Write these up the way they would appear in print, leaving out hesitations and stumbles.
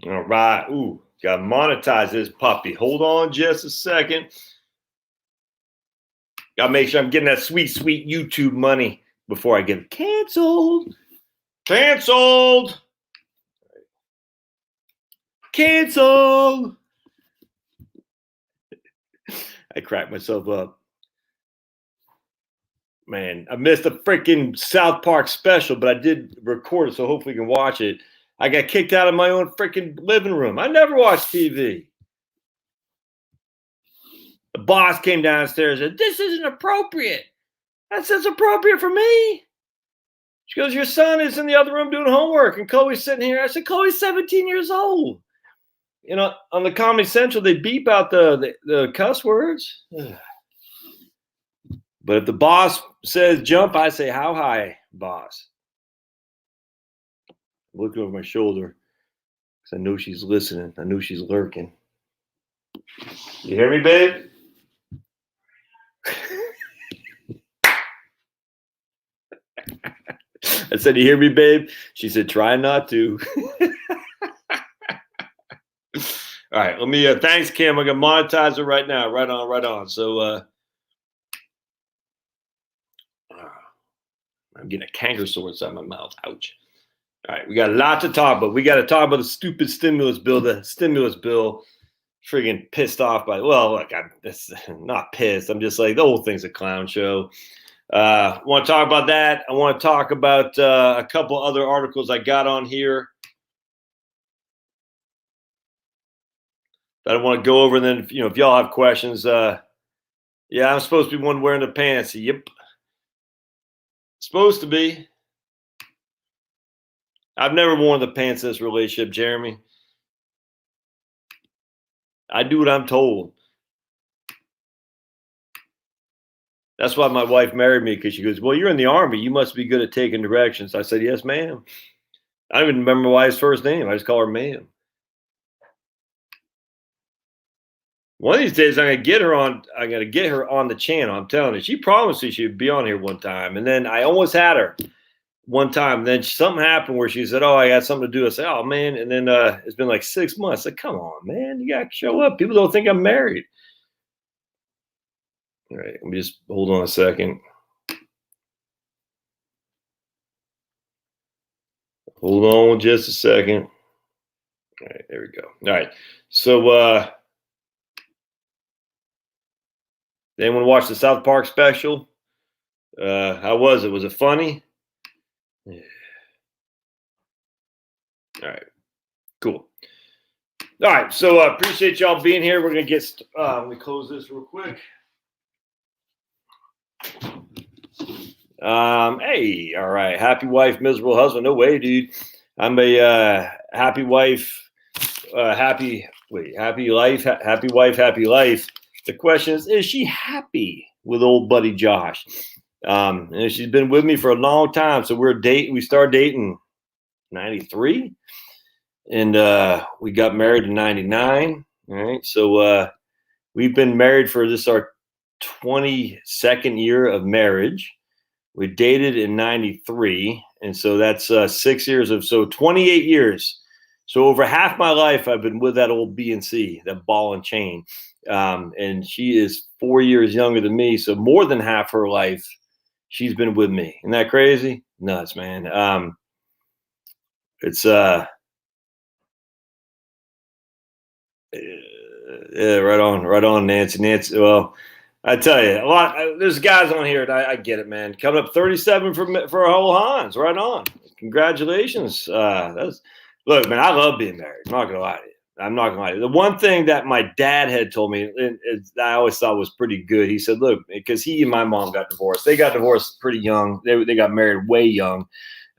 All right. Ooh, got to monetize this puppy. Hold on just a second. Got to make sure I'm getting that sweet, sweet YouTube money before I get canceled. Canceled. Canceled. I cracked myself up. Man, I missed a freaking South Park special, but I did record it, so hopefully you can watch it. I got kicked out of my own freaking living room. I never watched TV. The boss came downstairs and said, "This isn't appropriate." I said, "It's appropriate for me." She goes, "Your son is in the other room doing homework, and Chloe's sitting here." I said, "Chloe's 17 years old." You know, on the Comedy Central, they beep out the cuss words. But if the boss says jump, I say, "How high, boss?" I'm looking over my shoulder because I know she's listening. I know she's lurking. You hear me, babe? I said, "You hear me, babe?" She said, "Try not to." All right, let me, thanks, Kim. I'm going to monetize it right now. Right on, right on. So, I'm getting a canker sore inside my mouth. Ouch. All right, we got a lot to talk about. We got to talk about the stupid stimulus bill. The stimulus bill, friggin' pissed off by. Well, look, I'm not pissed. I'm just like the whole thing's a clown show. Want to talk about that? I want to talk about a couple other articles I got on here that I want to go over. And then, if y'all have questions, yeah, I'm supposed to be one wearing the pants. Yep, supposed to be. I've never worn the pants in this relationship, Jeremy. I do what I'm told. That's why my wife married me, because she goes, "Well, you're in the Army. You must be good at taking directions." I said, "Yes, ma'am." I don't even remember my wife's first name. I just call her ma'am. One of these days, I'm gonna get her on the channel. I'm telling you. She promised me she'd be on here one time, and then I almost had her one time. And then something happened where she said, "Oh, I got something to do." I said, "Oh, man." And then it's been like 6 months. I said, "Come on, man. You got to show up. People don't think I'm married." All right. Let me just hold on a second. Hold on just a second. All right. There we go. All right. So, anyone watch the South Park special? How was it? Was it funny? Yeah. All right. Cool. All right. So appreciate y'all being here. We're going to get, let me close this real quick. Hey, all right. Happy wife, miserable husband. No way, dude. I'm a happy wife, happy life, happy wife, happy life. The question is she happy with old buddy Josh? And she's been with me for a long time. So we started dating 93 and we got married in 99. All right. So we've been married for this our 22nd year of marriage. We dated in 93. And so that's 6 years so 28 years. So over half my life, I've been with that old B&C, that ball and chain. And she is 4 years younger than me. So more than half her life, she's been with me. Isn't that crazy? Nuts, man. It's yeah, right on, Nancy. Well, I tell you, there's guys on here. I get it, man. Coming up 37 for a whole Hans. Right on. Congratulations. Look, man. I love being married. I'm not gonna lie to you. I'm not gonna lie to you. The one thing that my dad had told me, and I always thought was pretty good. He said, "Look, because he and my mom got divorced. They got divorced pretty young. They got married way young.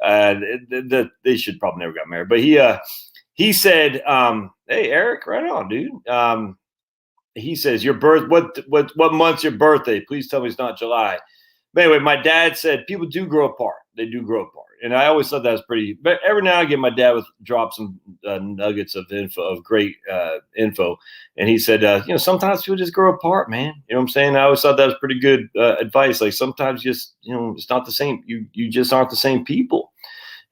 They should probably never got married. But he said, hey, Eric, right on, dude. He says, your birth, what month's your birthday? Please tell me it's not July. But anyway, my dad said people do grow apart. They do grow apart. And I always thought that was pretty, but every now and again, my dad would drop some nuggets of great info. And he said, sometimes people just grow apart, man. You know what I'm saying? I always thought that was pretty good advice. Like sometimes just, it's not the same. You just aren't the same people.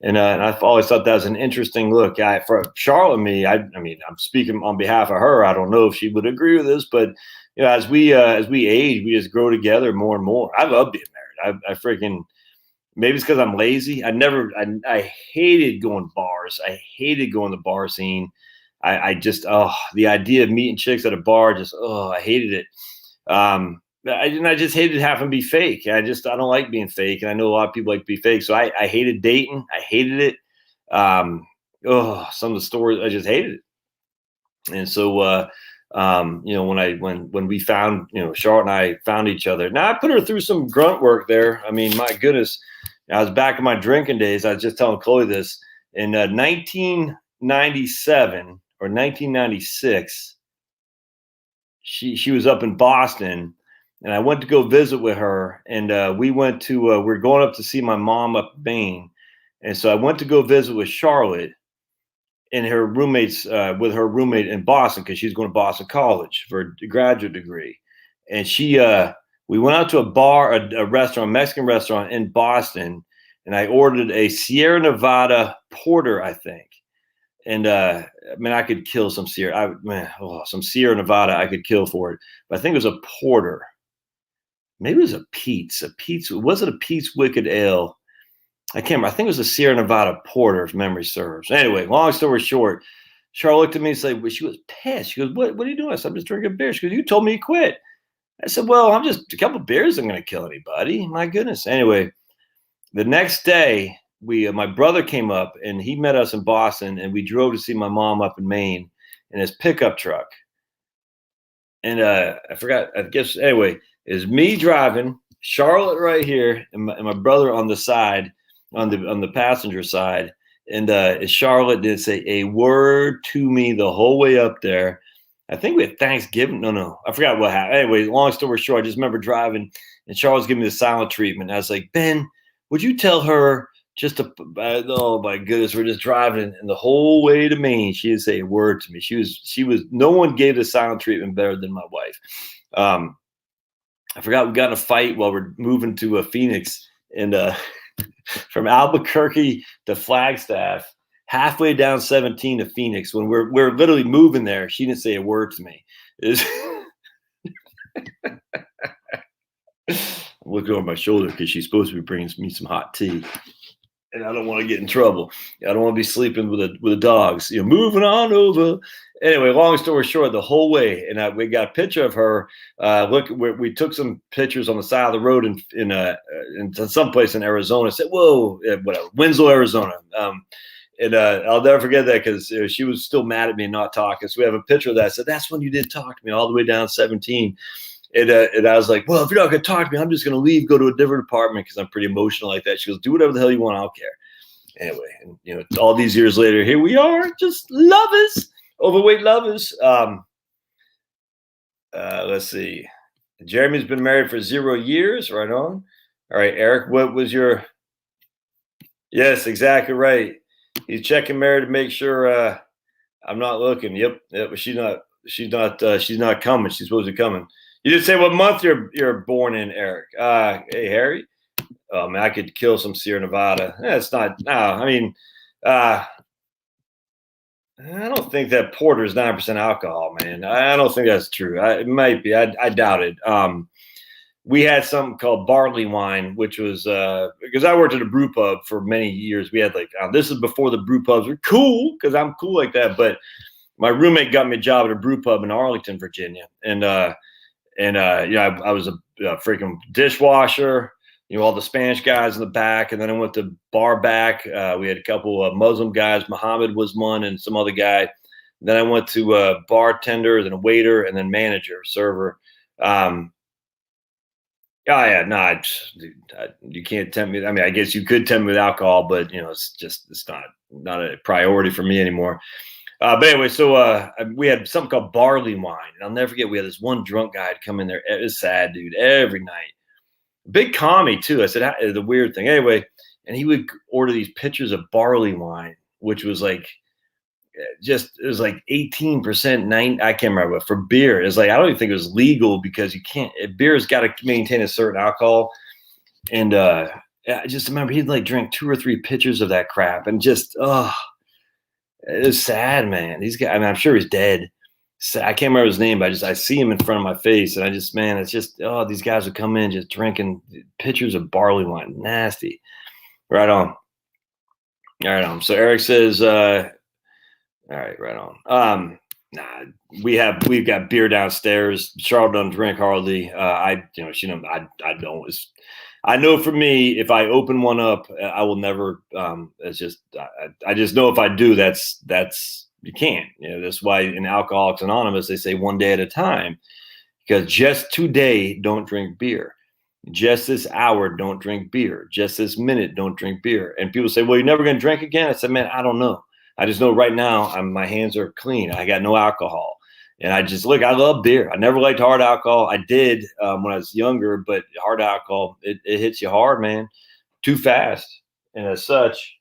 And I've always thought that was an interesting look. For Charlotte and me, I mean, I'm speaking on behalf of her. I don't know if she would agree with this, but as we age, we just grow together more and more. I love being married. I freaking, maybe it's because I'm lazy. I hated going to bars. I hated going to the bar scene. I just, the idea of meeting chicks at a bar, I hated it. I just hated having to be fake. I don't like being fake. And I know a lot of people like to be fake. So I hated dating. I hated it. Some of the stories, I just hated it. And so, when we found, Charlotte and I found each other. Now I put her through some grunt work there. I mean, my goodness, I was back in my drinking days. I was just telling Chloe this in 1997 or 1996. She was up in Boston. And I went to go visit with her, and we went to, we're going up to see my mom up in Maine. And so I went to go visit with Charlotte and her roommates, with her roommate in Boston, because she's going to Boston College for a graduate degree. And we went out to a bar, a restaurant, a Mexican restaurant in Boston, and I ordered a Sierra Nevada porter, I think. And I could kill some Sierra Nevada I could kill for it. But I think it was a porter. Maybe it was a Pete's. Was it a Pete's Wicked Ale? I can't remember. I think it was a Sierra Nevada porter, if memory serves. Anyway, long story short, Charlotte looked at me and said, well, she was pissed. She goes, what are you doing? I said, I'm just drinking beer. She goes, you told me you quit. I said, well, I'm just, a couple of beers isn't going to kill anybody. My goodness. Anyway, the next day, my brother came up, and he met us in Boston, and we drove to see my mom up in Maine in his pickup truck. And I forgot, I guess, anyway, is me driving, Charlotte right here, and my brother on the side, on the passenger side. And Charlotte didn't say a word to me the whole way up there. I think we had Thanksgiving. No, I forgot what happened. Anyway, long story short, I just remember driving, and Charlotte's giving me the silent treatment. I was like, Ben, would you tell her just to, oh my goodness, we're just driving, and the whole way to Maine, she didn't say a word to me. She was, no one gave the silent treatment better than my wife. I forgot we got in a fight while we're moving to Phoenix, and from Albuquerque to Flagstaff, halfway down 17 to Phoenix, when we're literally moving there, she didn't say a word to me. I'm looking over my shoulder because she's supposed to be bringing me some hot tea, and I don't want to get in trouble. I don't want to be sleeping with the dogs. Moving on over. Anyway, long story short, the whole way, and we got a picture of her. We took some pictures on the side of the road in someplace in Arizona. I said, whoa, whatever, Winslow, Arizona. And I'll never forget that, because she was still mad at me and not talking. So we have a picture of that. I said, that's when you did talk to me, all the way down 17. And I was like, well, if you're not going to talk to me, I'm just going to leave, go to a different apartment, because I'm pretty emotional like that. She goes, do whatever the hell you want. I don't care. Anyway, and all these years later, here we are, just lovers. Overweight lovers. Let's see. Jeremy's been married for 0 years. Right on. All right, Eric, what was your? Yes, exactly right. He's checking Mary to make sure I'm not looking. Yep. She's not coming. She's supposed to be coming. You didn't say what month you're born in, Eric. Hey, Harry. Oh man, I could kill some Sierra Nevada. It's not. No, I mean, I don't think that porter is 9% alcohol, man. I don't think that's true. It might be. I doubt it. We had something called barley wine, which was because I worked at a brew pub for many years. We had this is before the brew pubs were cool, because I'm cool like that. But my roommate got me a job at a brew pub in Arlington, Virginia, and I was a freaking dishwasher. All the Spanish guys in the back. And then I went to bar back. We had a couple of Muslim guys. Muhammad was one, and some other guy. Then I went to bartender, then a waiter, and then manager, server. You can't tempt me. I mean, I guess you could tempt me with alcohol, but it's not a priority for me anymore. But anyway, so we had something called barley wine. And I'll never forget, we had this one drunk guy come in there. It was sad, dude, every night. Big commie too. I said, the weird thing. Anyway, and he would order these pitchers of barley wine, which was it was 18%, I can't remember, but for beer. It's I don't even think it was legal, because you can't, beer's got to maintain a certain alcohol. And I just remember he'd like drink 2 or 3 pitchers of that crap, and just it was sad, man. These guys, I mean, I'm sure he's dead. I can't remember his name, but I see him in front of my face, and I just, man, it's just, these guys would come in just drinking pitchers of barley wine, nasty. Right on. Right on. So Eric says, all right, right on. Nah, we've got beer downstairs. Charlotte doesn't drink hardly. She don't. I don't. I know for me, if I open one up, I will never. It's just I just know if I do, that's you can't. That's why in Alcoholics Anonymous they say one day at a time, because just today don't drink beer. Just this hour, don't drink beer. Just this minute, don't drink beer. And people say, well, you're never going to drink again? I said, man, I don't know. I just know right now my hands are clean. I got no alcohol. And I just, look, I love beer. I never liked hard alcohol. I did when I was younger, but hard alcohol, it hits you hard, man, too fast. And as such,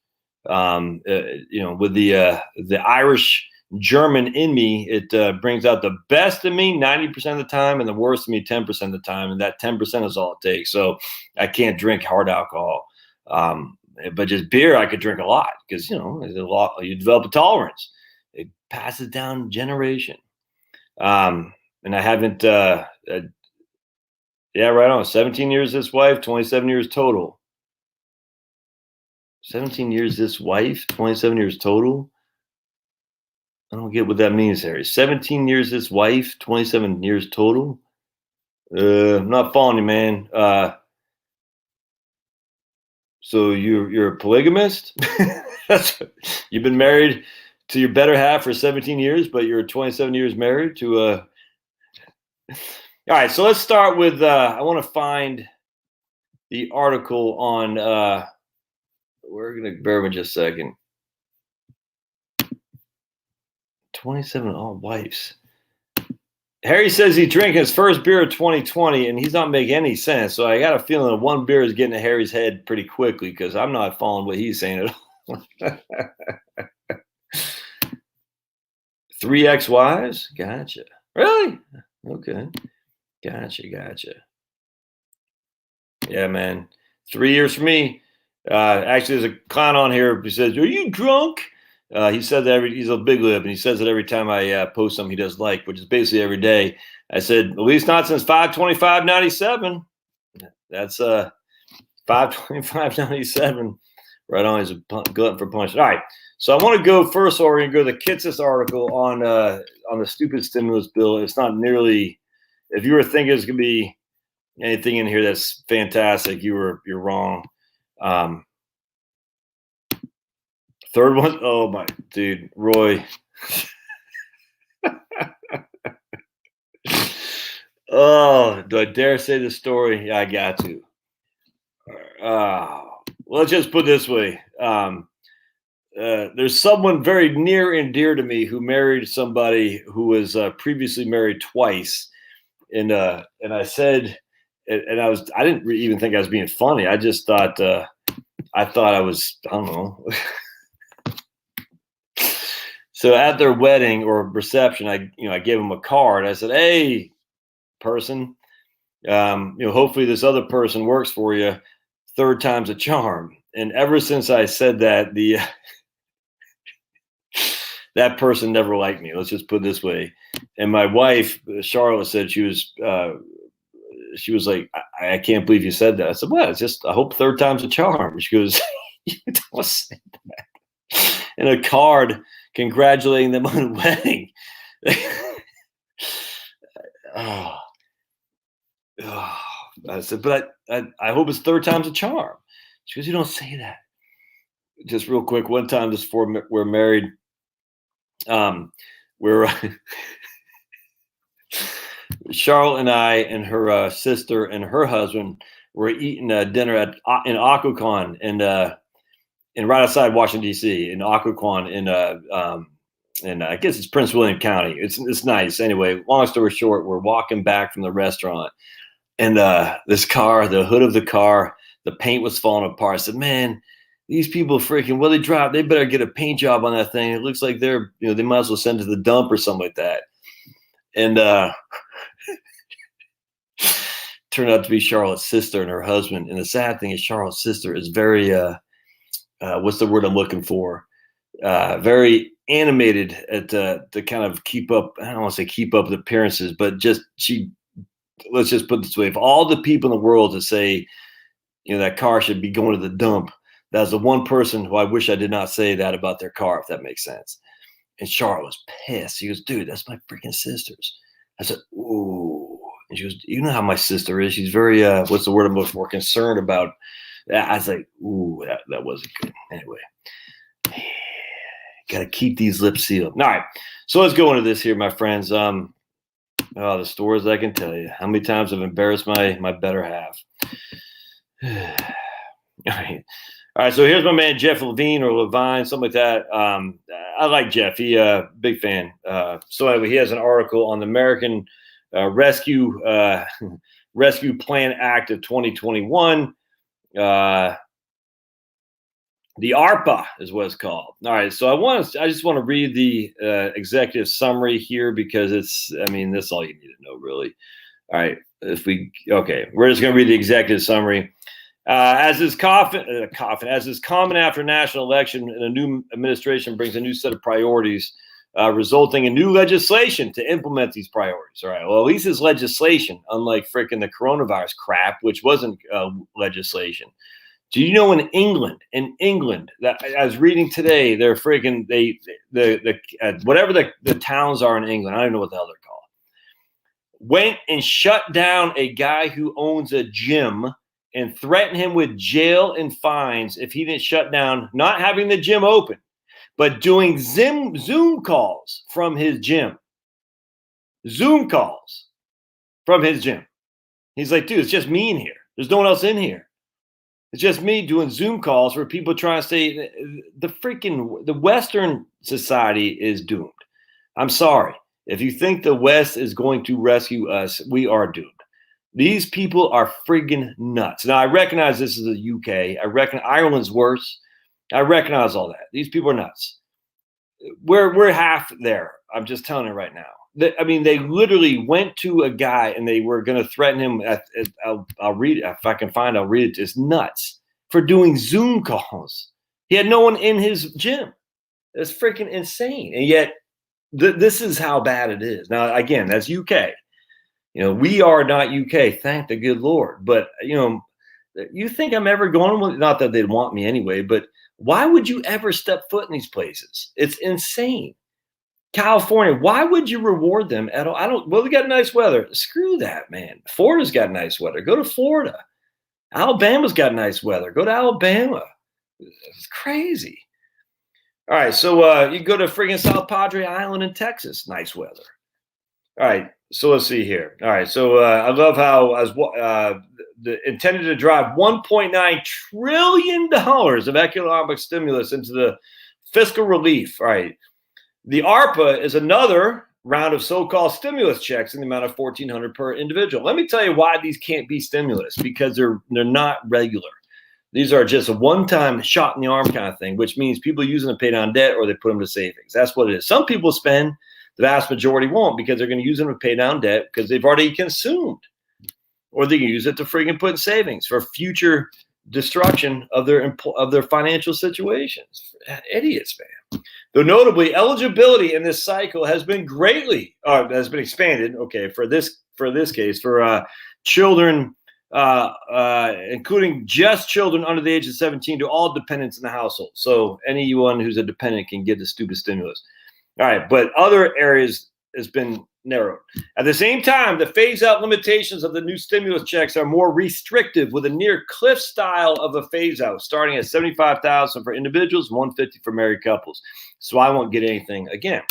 with the Irish German in me, it brings out the best in me 90% of the time and the worst in me 10% of the time. And that 10% is all it takes. So I can't drink hard alcohol. But just beer, I could drink a lot because, there's a lot, you develop a tolerance. It passes down generation. And I haven't, right on. 17 years this wife, 27 years total. 17 years this wife, 27 years total. I don't get what that means, Harry. 17 years this wife, 27 years total. I'm not following you, man. So you're a polygamist? You've been married to your better half for 17 years, but you're 27 years married to All right, so let's start with I want to find the article on we're gonna bear with me just a second. 27 all wives. Harry says he drank his first beer of 2020, and he's not making any sense. So I got a feeling that one beer is getting to Harry's head pretty quickly because I'm not following what he's saying at all. 3 ex-wives? Gotcha. Really? Okay. Gotcha. Yeah, man. 3 years for me. Actually, there's a clown on here who says, "Are you drunk?" He said that he's a big lip, and he says it every time I post something he does like, which is basically every day. I said, at least not since 5/25/97. That's 5/25/97. Right on. He's a glutton for punishment. All right. So I want to go first. We're going to go to the Kitsis article on the stupid stimulus bill. It's not nearly. If you were thinking it's going to be anything in here that's fantastic, you're wrong. Third one, oh my dude, Roy. Oh, do I dare say this story? Yeah, I got to. Let's just put it this way. There's someone very near and dear to me who married somebody who was previously married twice, and I said, and I didn't even think I was being funny. I just thought I was, I don't know. So at their wedding or reception, I gave them a card. I said, "Hey, person, hopefully this other person works for you. Third time's a charm." And ever since I said that, that person never liked me. Let's just put it this way. And my wife, Charlotte, said she was like, I can't believe you said that. I said, well, it's just, I hope third time's a charm. She goes, you don't say that. And a card congratulating them on the wedding. I said, but I hope it's third time's a charm. She goes, you don't say that. Just real quick, one time just before we're married, we're Charlotte and I and her sister and her husband were eating dinner in Occoquan and right outside Washington D.C. in Occoquan and I guess it's Prince William County. It's nice. Anyway, long story short, we're walking back from the restaurant, and this car, the hood of the car, the paint was falling apart. I said, man, these people freaking, they drive, they better get a paint job on that thing. It looks like they're, they might as well send it to the dump or something like that. And turned out to be Charlotte's sister and her husband. And the sad thing is Charlotte's sister is very, what's the word I'm looking for? Very animated at to kind of keep up. I don't want to say keep up with appearances, but let's just put it this way. If all the people in the world to say, that car should be going to the dump, that's the one person who I wish I did not say that about their car, if that makes sense. And Charlotte was pissed. She goes, dude, that's my freaking sister's. I said, ooh. And she goes, you know how my sister is. She's very, what's the word I'm looking for, concerned about. I was like, ooh, that wasn't good. Anyway, got to keep these lips sealed. All right, so let's go into this here, my friends. The stories I can tell you. How many times I've embarrassed my better half. All right, so here's my man, Jeff Levine or Levine, something like that. I like Jeff. He big fan. So anyway, he has an article on the American Rescue Plan Act of 2021. The ARPA is what it's called. All right, so I just want to read the executive summary here because that's all you need to know, really. All right, we're just going to read the executive summary. As is common after a national election, and a new administration brings a new set of priorities, resulting in new legislation to implement these priorities. All right. Well, at least it's legislation, unlike frickin' the coronavirus crap, which wasn't legislation. Do you know in England, that I was reading today, they're freaking whatever the towns are in England, I don't know what the hell they're called, went and shut down a guy who owns a gym and threatened him with jail and fines if he didn't shut down, not having the gym open, but doing Zoom calls from his gym. Zoom calls from his gym. He's like, dude, it's just me in here. There's no one else in here. It's just me doing Zoom calls where people trying to say the Western society is doomed. I'm sorry. If you think the West is going to rescue us, we are doomed. These people are friggin' nuts. Now, I recognize this is the UK. I reckon Ireland's worse. I recognize all that. These people are nuts. We're half there. I'm just telling you right now. They literally went to a guy and they were going to threaten him. I'll read it. If I can find it, I'll read it. It's nuts for doing Zoom calls. He had no one in his gym. It's freaking insane. And yet, this is how bad it is. Now, again, that's UK. We are not UK, thank the good Lord. But, you think I'm ever going, not that they'd want me anyway, but why would you ever step foot in these places? It's insane. California, why would you reward them at all? They got nice weather. Screw that, man. Florida's got nice weather. Go to Florida. Alabama's got nice weather. Go to Alabama. It's crazy. All right, so you go to friggin' South Padre Island in Texas. Nice weather. All right. So let's see here. All right. So I love how intended to drive $1.9 trillion of economic stimulus into the fiscal relief. All right. The ARPA is another round of so-called stimulus checks in the amount of $1,400 per individual. Let me tell you why these can't be stimulus, because they're not regular. These are just a one-time shot in the arm kind of thing, which means people use them to pay down debt or they put them to savings. That's what it is. Some people spend. The vast majority won't, because they're going to use them to pay down debt because they've already consumed. Or they can use it to friggin' put in savings for future destruction of their financial situations. Idiots, man. Though notably, eligibility in this cycle has been expanded. Okay, for this case, for children, including just children under the age of 17, to all dependents in the household. So anyone who's a dependent can get the stupid stimulus. All right, but other areas has been narrowed. At the same time, the phase-out limitations of the new stimulus checks are more restrictive, with a near cliff style of a phase-out, starting at $75,000 for individuals, $150,000 for married couples. So I won't get anything again.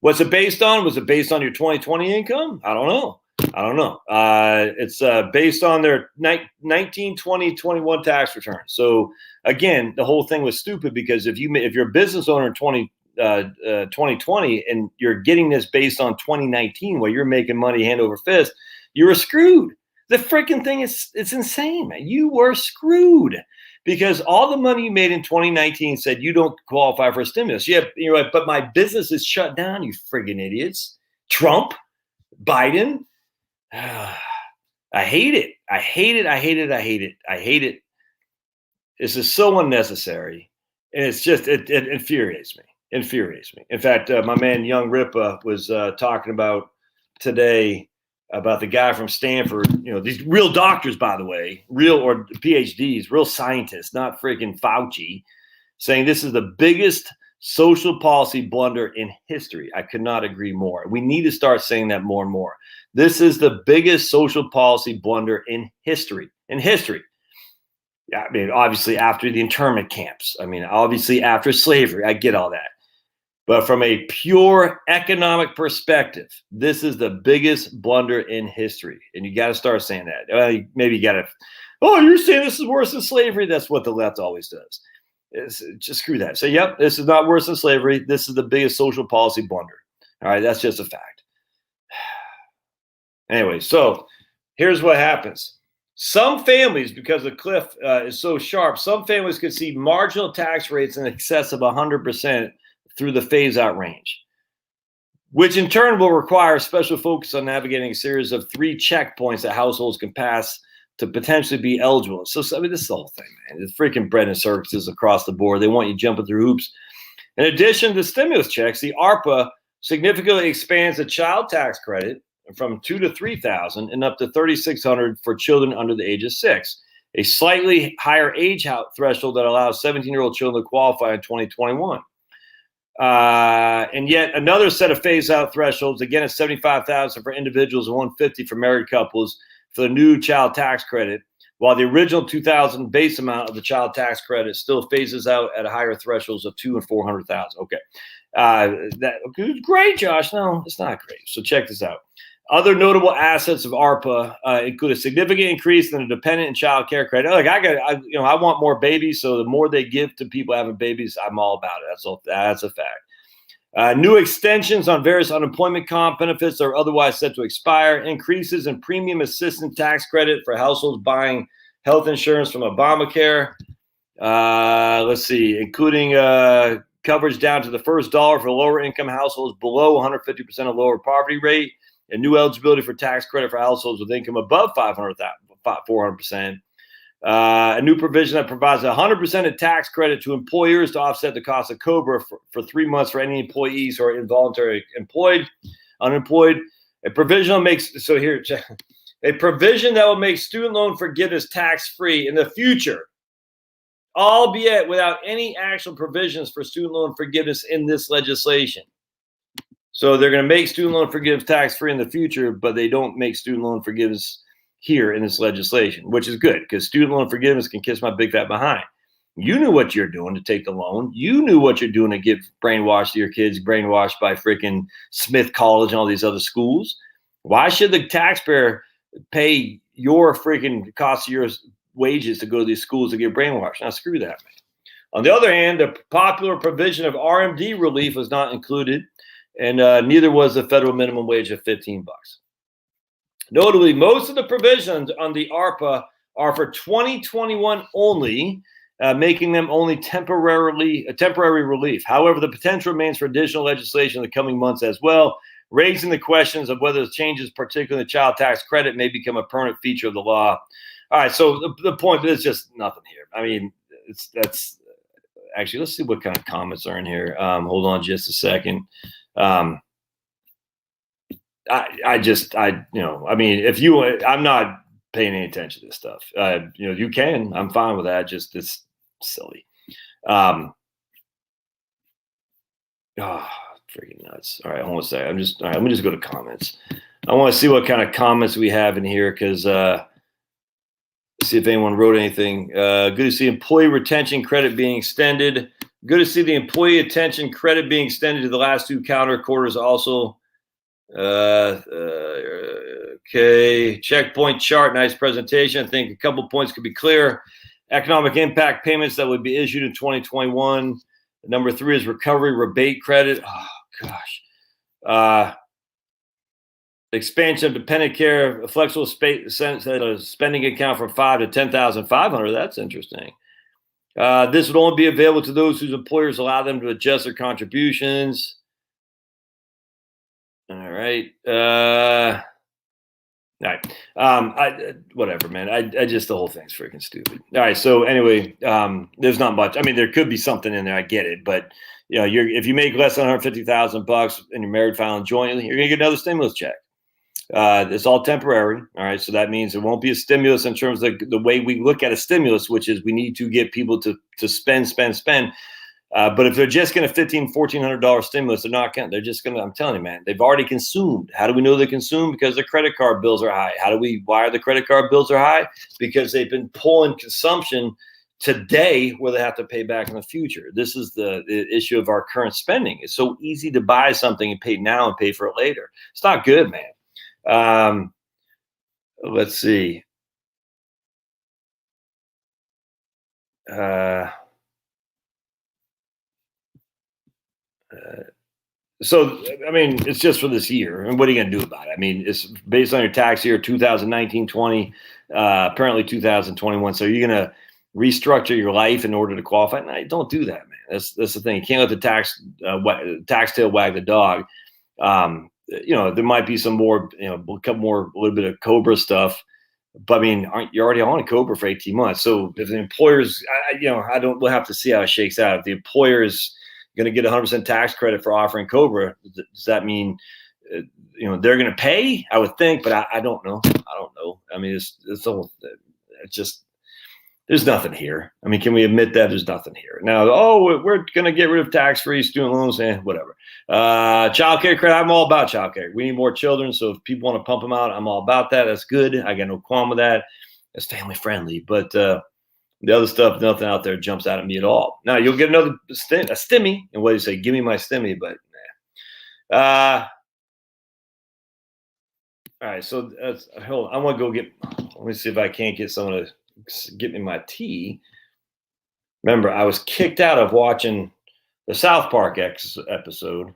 What's it based on? Was it based on your 2020 income? I don't know. It's based on their 19, 20, 21 tax returns. So again, the whole thing was stupid, because if you're a business owner in 2020 and you're getting this based on 2019, where you're making money hand over fist, you were screwed. The freaking thing it's insane, man. You were screwed, because all the money you made in 2019 said you don't qualify for a stimulus. You're like, but my business is shut down, you friggin' idiots. Trump, Biden. I hate it. I hate it. I hate it. I hate it. I hate it. This is so unnecessary, and it's just it infuriates me. Infuriates me. In fact, my man Young Ripa was talking about today about the guy from Stanford. You know, these real doctors, by the way, real or PhDs, real scientists, not freaking Fauci, saying this is the biggest social policy blunder in history. I could not agree more. We need to start saying that more and more. This is the biggest social policy blunder in history. In history. Yeah, I mean, obviously after the internment camps. I mean, obviously after slavery. I get all that. But from a pure economic perspective, this is the biggest blunder in history. And you got to start saying that. Maybe you got to, oh, you're saying this is worse than slavery? That's what the left always does. Just screw that. Say, yep, this is not worse than slavery. This is the biggest social policy blunder. All right, that's just a fact. Anyway, so here's what happens. Some families, because the cliff is so sharp, some families could see marginal tax rates in excess of 100% through the phase-out range, which in turn will require a special focus on navigating a series of 3 checkpoints that households can pass to potentially be eligible. So, I mean, this is the whole thing, man. It's freaking bread and circuses across the board. They want you jumping through hoops. In addition to stimulus checks, the ARPA significantly expands the child tax credit from $2,000 to $3,000 and up to $3,600 for children under the age of 6, a slightly higher age threshold that allows 17-year-old children to qualify in 2021. And yet another set of phase-out thresholds, again at $75,000 for individuals and $150,000 for married couples for the new child tax credit, while the original $2,000 base amount of the child tax credit still phases out at higher thresholds of $200,000 and $400,000. Okay, that great, Josh. No, it's not great. So check this out. Other notable assets of ARPA include a significant increase in the dependent and child care credit. Like I want more babies, so the more they give to people having babies, I'm all about it. That's a fact. New extensions on various unemployment comp benefits that are otherwise set to expire. Increases in premium assistance tax credit for households buying health insurance from Obamacare. Let's see, including coverage down to the first dollar for lower income households below 150% of lower poverty rate. And new eligibility for tax credit for households with income above 400%. A new provision that provides 100% of tax credit to employers to offset the cost of COBRA for 3 months for any employees who are involuntarily unemployed. A provision that will make student loan forgiveness tax-free in the future, albeit without any actual provisions for student loan forgiveness in this legislation. So they're going to make student loan forgiveness tax-free in the future, but they don't make student loan forgiveness here in this legislation, which is good because student loan forgiveness can kiss my big fat behind. You knew what you're doing to take the loan. You knew what you're doing to get brainwashed to your kids, brainwashed by freaking Smith College and all these other schools. Why should the taxpayer pay your freaking cost of your wages to go to these schools to get brainwashed? Now, screw that, man. On the other hand, the popular provision of RMD relief was not included. And neither was the federal minimum wage of $15. Notably, most of the provisions on the ARPA are for 2021 only, making them only temporary relief. However, the potential remains for additional legislation in the coming months as well, raising the questions of whether the changes, particularly the child tax credit, may become a permanent feature of the law. All right, so the point is just nothing here. I mean, that's actually, let's see what kind of comments are in here. Hold on just a second. I'm not paying any attention to this stuff. You can, I'm fine with that. Just it's silly. Freaking nuts. All right, hold on a second. Let me just go to comments. I want to see what kind of comments we have in here because see if anyone wrote anything. Good to see employee retention credit being extended. Good to see the employee retention credit being extended to the last 2 calendar quarters also. Okay. Checkpoint chart. Nice presentation. I think a couple points could be clear. Economic impact payments that would be issued in 2021. Number 3 is recovery rebate credit. Oh, gosh. Expansion of dependent care, a flexible spending account from $5,000 to $10,500. That's interesting. This would only be available to those whose employers allow them to adjust their contributions. All right. All right. Whatever, man. I just, the whole thing's freaking stupid. All right. So anyway, there's not much. I mean, there could be something in there. I get it, but you know, if you make less than $150,000 and you're married filing jointly, you're gonna get another stimulus check. It's all temporary. All right. So that means it won't be a stimulus in terms of the way we look at a stimulus, which is we need to get people to spend. But if they're just going to $1,400 stimulus, they're not going to, they're just going to, I'm telling you, man, they've already consumed. How do we know they consumed? Because their credit card bills are high. Why are the credit card bills are high? Because they've been pulling consumption today where they have to pay back in the future. This is the issue of our current spending. It's so easy to buy something and pay now and pay for it later. It's not good, man. Let's see. So, I mean, it's just for this year. And what are you going to do about it? I mean, it's based on your tax year 2019, 20, apparently 2021. So you're going to restructure your life in order to qualify? No, don't do that, man. That's the thing. You can't let the tax tail wag the dog. You know, there might be some more, you know, a little bit of Cobra stuff. But I mean, you're already on a Cobra for 18 months. So if the employer's, we'll have to see how it shakes out. If the employer is going to get 100% tax credit for offering Cobra, does that mean, they're going to pay? I would think, but I don't know. I mean, it's just, there's nothing here. I mean, can we admit that there's nothing here? Now, we're going to get rid of tax-free student loans and whatever. Child care credit, I'm all about child care. We need more children, so if people want to pump them out, I'm all about that. That's good. I got no qualm with that. It's family friendly, but the other stuff, nothing out there jumps out at me at all. Now, you'll get another a stimmy, and what do you say? Give me my stimmy, but nah. All right, so hold on. I want to go let me see if I can't get someone to get me my tea. Remember, I was kicked out of watching the South Parq Vax episode,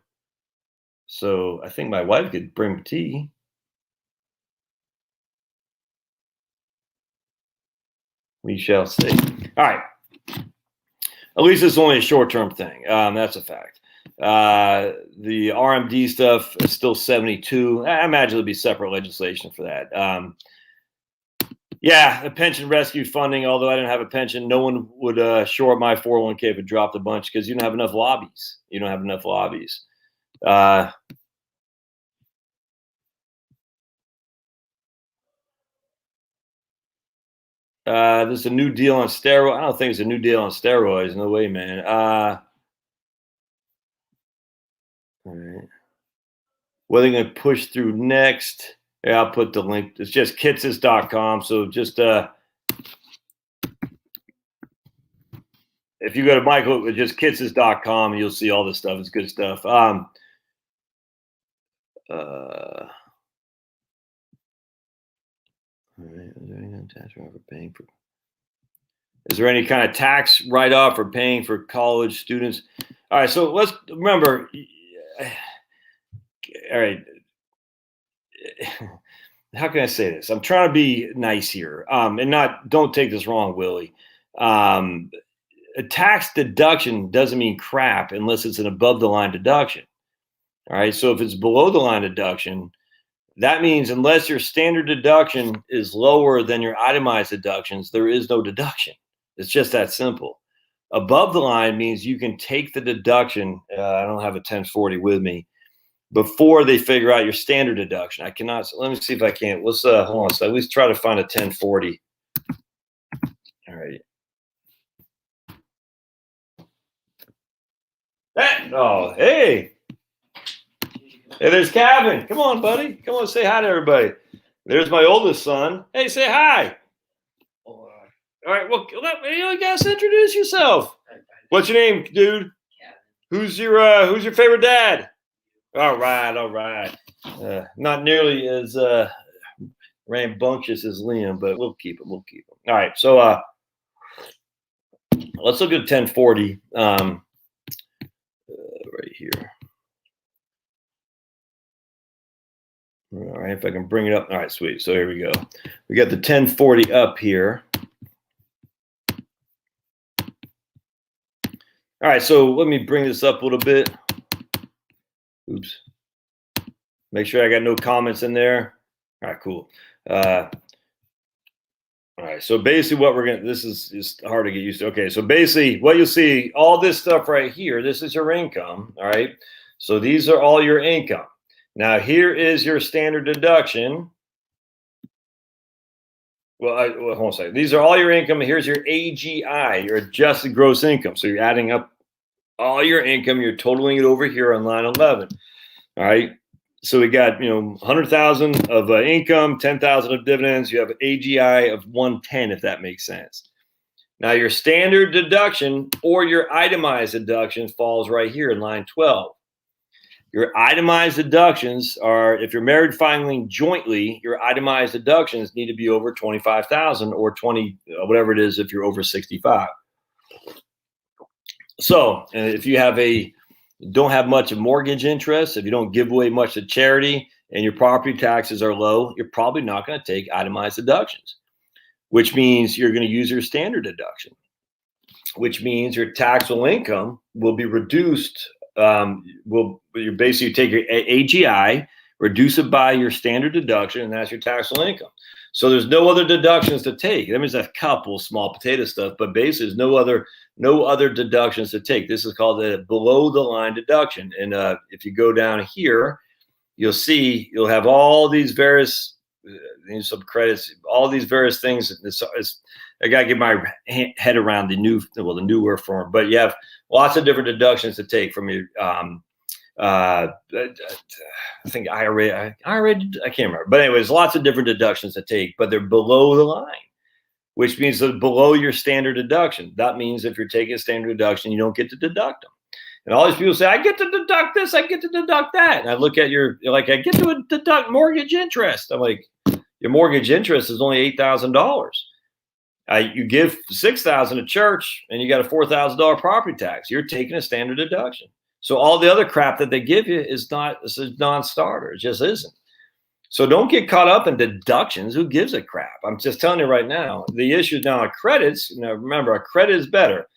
so I think my wife could bring tea. We shall see. All right. At least it's only a short-term thing. That's a fact. The RMD stuff is still 72. I imagine there'll be separate legislation for that. Yeah, the pension rescue funding, although I didn't have a pension, no one would shore up my 401k if it dropped a bunch because you don't have enough lobbies. There's a new deal on steroids. I don't think it's a new deal on steroids. No way, man. All right. What are they going to push through next? Yeah, I'll put the link. It's just kitsis.com. So just if you go to Michael, it's just kitsis.com and you'll see all this stuff. It's good stuff. All right. Is there any kind of tax write-off for paying for college students? All right, so let's remember. All right, how can I say this? I'm trying to be nice here, and don't take this wrong, Willie. A tax deduction doesn't mean crap unless it's an above-the-line deduction. All right, so if it's below-the-line deduction, that means unless your standard deduction is lower than your itemized deductions, there is no deduction. It's just that simple. Above the line means you can take the deduction. I don't have a 1040 with me before they figure out your standard deduction. I cannot. Let me see if I can. Let's hold on. So at least try to find a 1040. All right. Hey. Hey, there's Calvin. Come on, buddy. Come on, say hi to everybody. There's my oldest son. Hey, say hi. All right. Well, you guys introduce yourself. What's your name, dude? Who's your favorite dad? All right. Not nearly as rambunctious as Liam, but we'll keep him. All right. So let's look at 1040 right here. All right, if I can bring it up. All right, sweet. So here we go. We got the 1040 up here. All right, so let me bring this up a little bit. Oops. Make sure I got no comments in there. All right, cool. All right, so basically what we're going to, this is just hard to get used to. Okay, so basically what you'll see, all this stuff right here, this is your income, all right? So these are all your income. Now here is your standard deduction. Well, hold on a second. These are all your income. Here's your AGI, your adjusted gross income. So you're adding up all your income. You're totaling it over here on line 11. All right. So we got 100,000 of income, 10,000 of dividends. You have an AGI of 110, if that makes sense. Now your standard deduction or your itemized deduction falls right here in line 12. Your itemized deductions are, if you're married filing jointly, your itemized deductions need to be over 25,000 or 20, whatever it is, if you're over 65. So if you don't have much of mortgage interest, if you don't give away much to charity and your property taxes are low, you're probably not going to take itemized deductions, which means you're going to use your standard deduction, which means your taxable income will be reduced. You basically take your AGI, reduce it by your standard deduction, and that's your taxable income. So there's no other deductions to take. That means a couple small potato stuff, but basically there's no other deductions to take. This is called a below the line deduction. And if you go down here, you'll see you'll have all these various some credits, all these various things. I gotta get my head around the newer form, but you have lots of different deductions to take from your I think IRA, I can't remember, but anyways, lots of different deductions to take, but they're below the line, which means they're below your standard deduction. That means if you're taking a standard deduction, you don't get to deduct them. And all these people say, I get to deduct this, I get to deduct that. And I look at you're like, I get to deduct mortgage interest. I'm like, your mortgage interest is only $8,000. You give $6,000 to church and you got a $4,000 property tax. You're taking a standard deduction. So all the other crap that they give you is a non-starter. It just isn't. So don't get caught up in deductions. Who gives a crap? I'm just telling you right now. The issue now on credits. Now remember, a credit is better.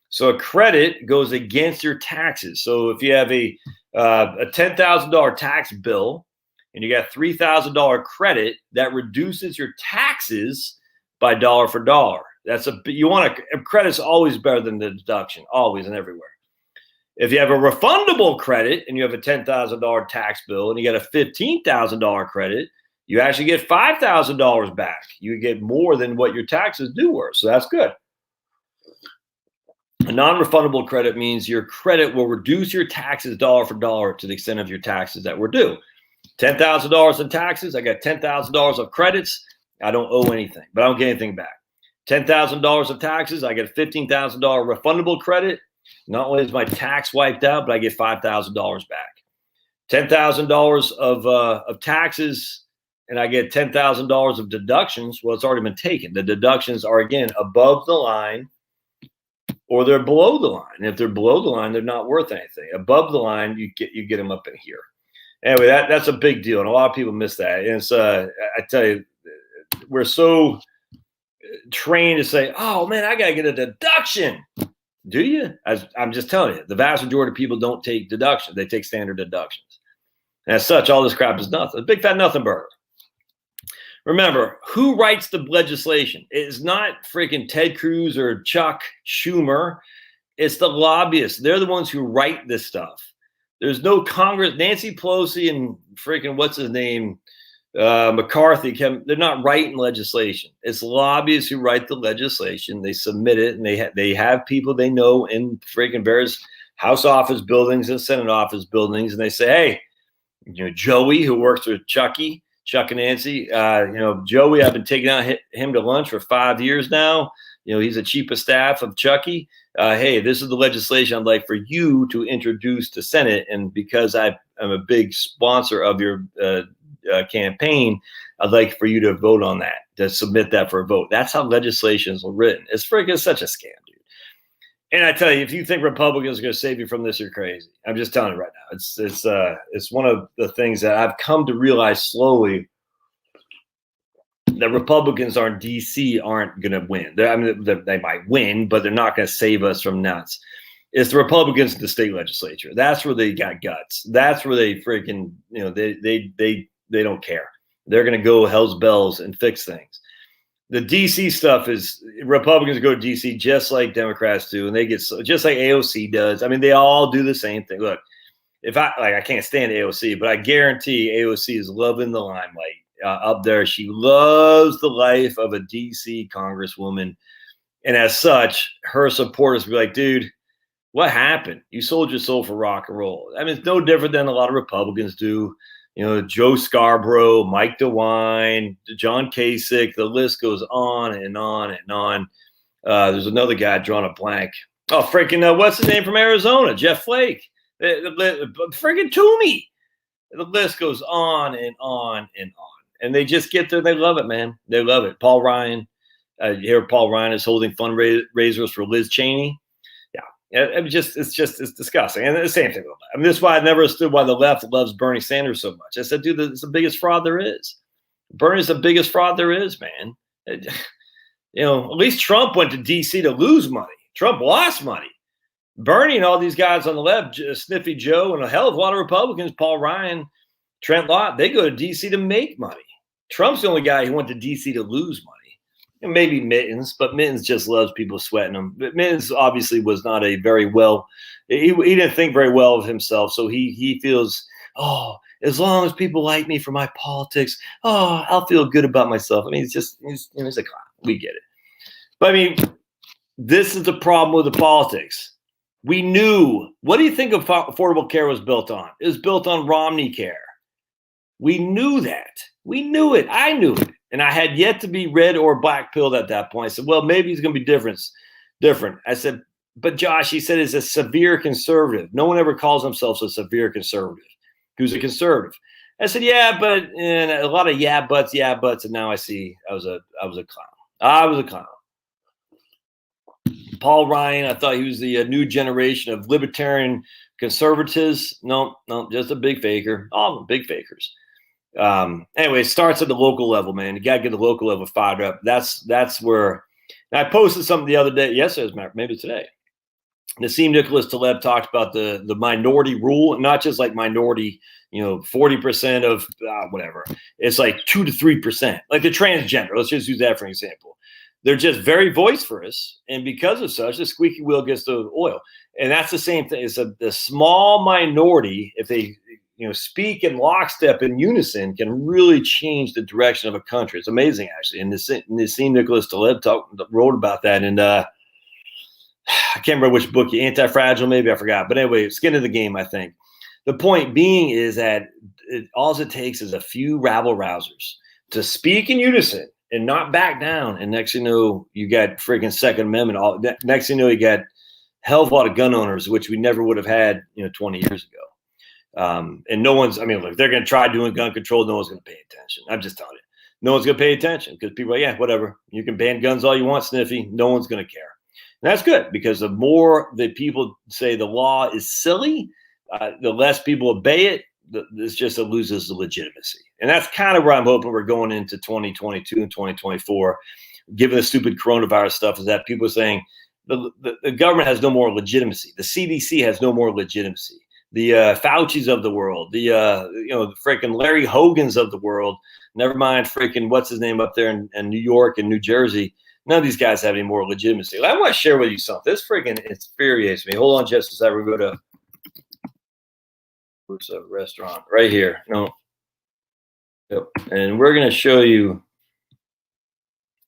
So a credit goes against your taxes. So if you have a $10,000 tax bill and you got $3,000 credit, that reduces your taxes by dollar for dollar. A credit's always better than the deduction, always and everywhere. If you have a refundable credit and you have a $10,000 tax bill and you got a $15,000 credit, you actually get $5,000 back. You get more than what your taxes due were. So that's good. A non-refundable credit means your credit will reduce your taxes dollar for dollar to the extent of your taxes that were due. $10,000 in taxes, I got $10,000 of credits. I don't owe anything, but I don't get anything back. $10,000 of taxes, I get a $15,000 refundable credit. Not only is my tax wiped out, but I get $5,000 back. $10,000 of taxes, and I get $10,000 of deductions. Well, it's already been taken. The deductions are, again, above the line or they're below the line. And if they're below the line, they're not worth anything. Above the line, you get them up in here. Anyway, that's a big deal, and a lot of people miss that. And it's I tell you, we're so trained to say, "Oh man, I gotta get a deduction." Do you? I'm just telling you, the vast majority of people don't take deductions; they take standard deductions. And as such, all this crap is nothing. A big fat nothing burger. Remember, who writes the legislation? It's not freaking Ted Cruz or Chuck Schumer. It's the lobbyists. They're the ones who write this stuff. There's no Congress. Nancy Pelosi and freaking what's his name, McCarthy. They're not writing legislation. It's lobbyists who write the legislation. They submit it, and they have people they know in freaking various House office buildings and Senate office buildings, and they say, hey, Joey, who works with Chuck and Nancy, Joey, I've been taking out him to lunch for 5 years now. He's a chief of staff of Chucky. Hey, this is the legislation I'd like for you to introduce to Senate. And because I'm a big sponsor of your campaign, I'd like for you to vote on that, to submit that for a vote. That's how legislation is written. It's freaking such a scam, dude. And I tell you, if you think Republicans are going to save you from this, you're crazy. I'm just telling you right now. It's one of the things that I've come to realize slowly, that Republicans in D.C. aren't going to win. They might win, but they're not going to save us from nuts. It's the Republicans in the state legislature. That's where they got guts. That's where they freaking, they don't care. They're going to go hell's bells and fix things. The DC stuff is Republicans go to DC just like Democrats do, and they get just like AOC does. I mean, they all do the same thing. Look, if I can't stand AOC, but I guarantee AOC is loving the limelight up there. She loves the life of a DC congresswoman, and as such, her supporters be like, dude, what happened? You sold your soul for rock and roll. I mean, it's no different than a lot of Republicans do. You know, Joe Scarborough, Mike DeWine, John Kasich, the list goes on and on and on. There's another guy drawing a blank. Oh, freaking, what's his name from Arizona? Jeff Flake. Freaking Toomey. The list goes on and on and on. And they just get there. They love it, man. They love it. Paul Ryan. Here, Paul Ryan is holding fundraisers for Liz Cheney. It's disgusting. And the same thing. I mean, this is why I never understood why the left loves Bernie Sanders so much. I said, dude, it's the biggest fraud there is. Bernie's the biggest fraud there is, man. You know, at least Trump went to D.C. to lose money. Trump lost money. Bernie and all these guys on the left, Sniffy Joe and a hell of a lot of Republicans, Paul Ryan, Trent Lott, they go to D.C. to make money. Trump's the only guy who went to D.C. to lose money. And maybe Mittens, but Mittens just loves people sweating him. But Mittens obviously was not a very well – he didn't think very well of himself. So he feels, oh, as long as people like me for my politics, oh, I'll feel good about myself. I mean, he's like, oh, we get it. But, I mean, this is the problem with the politics. We knew – what do you think Affordable Care was built on? It was built on Romney Care. We knew that. We knew it. I knew it. And I had yet to be red or black pilled at that point. I said, well, maybe he's going to be different. I said, but Josh, he said, is a severe conservative. No one ever calls themselves a severe conservative. Who's a conservative? I said, yeah, but and a lot of yeah buts. And now I see I was a clown. I was a clown. Paul Ryan, I thought he was the new generation of libertarian conservatives. No, just a big faker. All of them big fakers. Anyway, it starts at the local level, man. You got to get the local level fired up. That's where I posted something the other day. Yesterday, maybe today. Nassim Nicholas Taleb talked about the minority rule, not just like minority, 40% of whatever. It's like 2 to 3%, like the transgender. Let's just use that for an example. They're just very vociferous, and because of such, the squeaky wheel gets the oil. And that's the same thing. It's the small minority, if they speak in lockstep in unison, can really change the direction of a country. It's amazing, actually. And Nassim Nicholas Taleb wrote about that. And I can't remember which book, Anti-Fragile, maybe, I forgot. But anyway, Skin of the Game, I think. The point being is that all it takes is a few rabble-rousers to speak in unison and not back down. And next thing you know, you got freaking Second Amendment. Next thing you know, you got hell of a lot of gun owners, which we never would have had, 20 years ago. And no one's, look, they're going to try doing gun control. No one's going to pay attention. I'm just telling you. No one's going to pay attention because people are, yeah, whatever. You can ban guns all you want, Sniffy. No one's going to care. And that's good because the more that people say the law is silly, the less people obey it. This just loses the legitimacy. And that's kind of where I'm hoping we're going into 2022 and 2024, given the stupid coronavirus stuff, is that people are saying the government has no more legitimacy. The CDC has no more legitimacy. The Fauci's of the world, the freaking Larry Hogan's of the world, never mind freaking what's his name up there in New York and New Jersey. None of these guys have any more legitimacy. I want to share with you something. This freaking infuriates me. Hold on just a second. We go to where's a restaurant right here. No. Yep. And we're going to show you.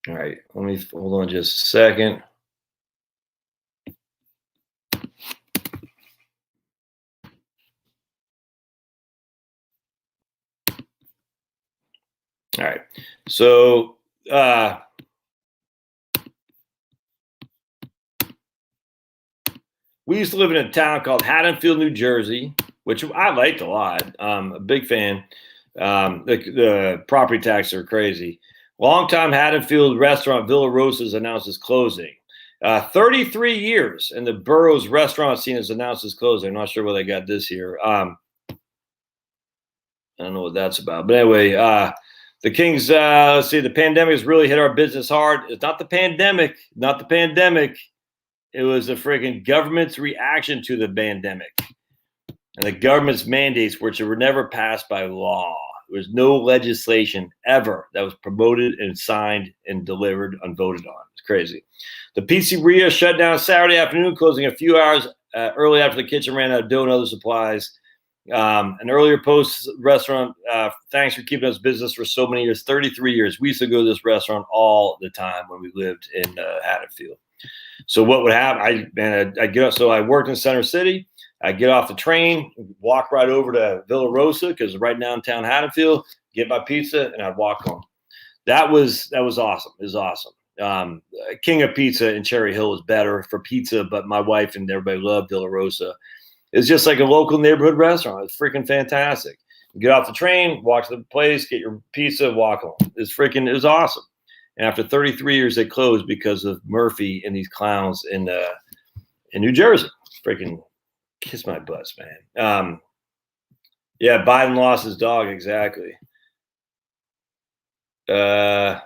All right. Let me hold on just a second. All right. So, we used to live in a town called Haddonfield, New Jersey, which I liked a lot. A big fan. The property taxes are crazy. Longtime Haddonfield restaurant Villa Rosa's announced its closing. 33 years, and the borough's restaurant scene has announced its closing. I'm not sure where they got this here. I don't know what that's about. But anyway, the Kings, let's see, the pandemic has really hit our business hard. It's not the pandemic. It was the freaking government's reaction to the pandemic and the government's mandates, which were never passed by law. There was no legislation ever that was promoted and signed and delivered unvoted on. It's crazy. The pizzeria shut down Saturday afternoon, closing a few hours early after the kitchen ran out of dough and other supplies. An earlier post restaurant, thanks for keeping us business for so many years, 33 years. We used to go to this restaurant all the time when we lived in Haddonfield. So what would happen? I get up. So I worked in Center City. I get off the train, walk right over to Villa Rosa because right downtown Haddonfield, get my pizza, and I'd walk home. That was awesome. It was awesome. King of Pizza in Cherry Hill was better for pizza, but my wife and everybody loved Villa Rosa. It's just like a local neighborhood restaurant. It's freaking fantastic. You get off the train, walk to the place, get your pizza, walk home. It was awesome. And after 33 years, they closed because of Murphy and these clowns in New Jersey. Freaking kiss my butts, man. Yeah, Biden lost his dog. Exactly. Yeah,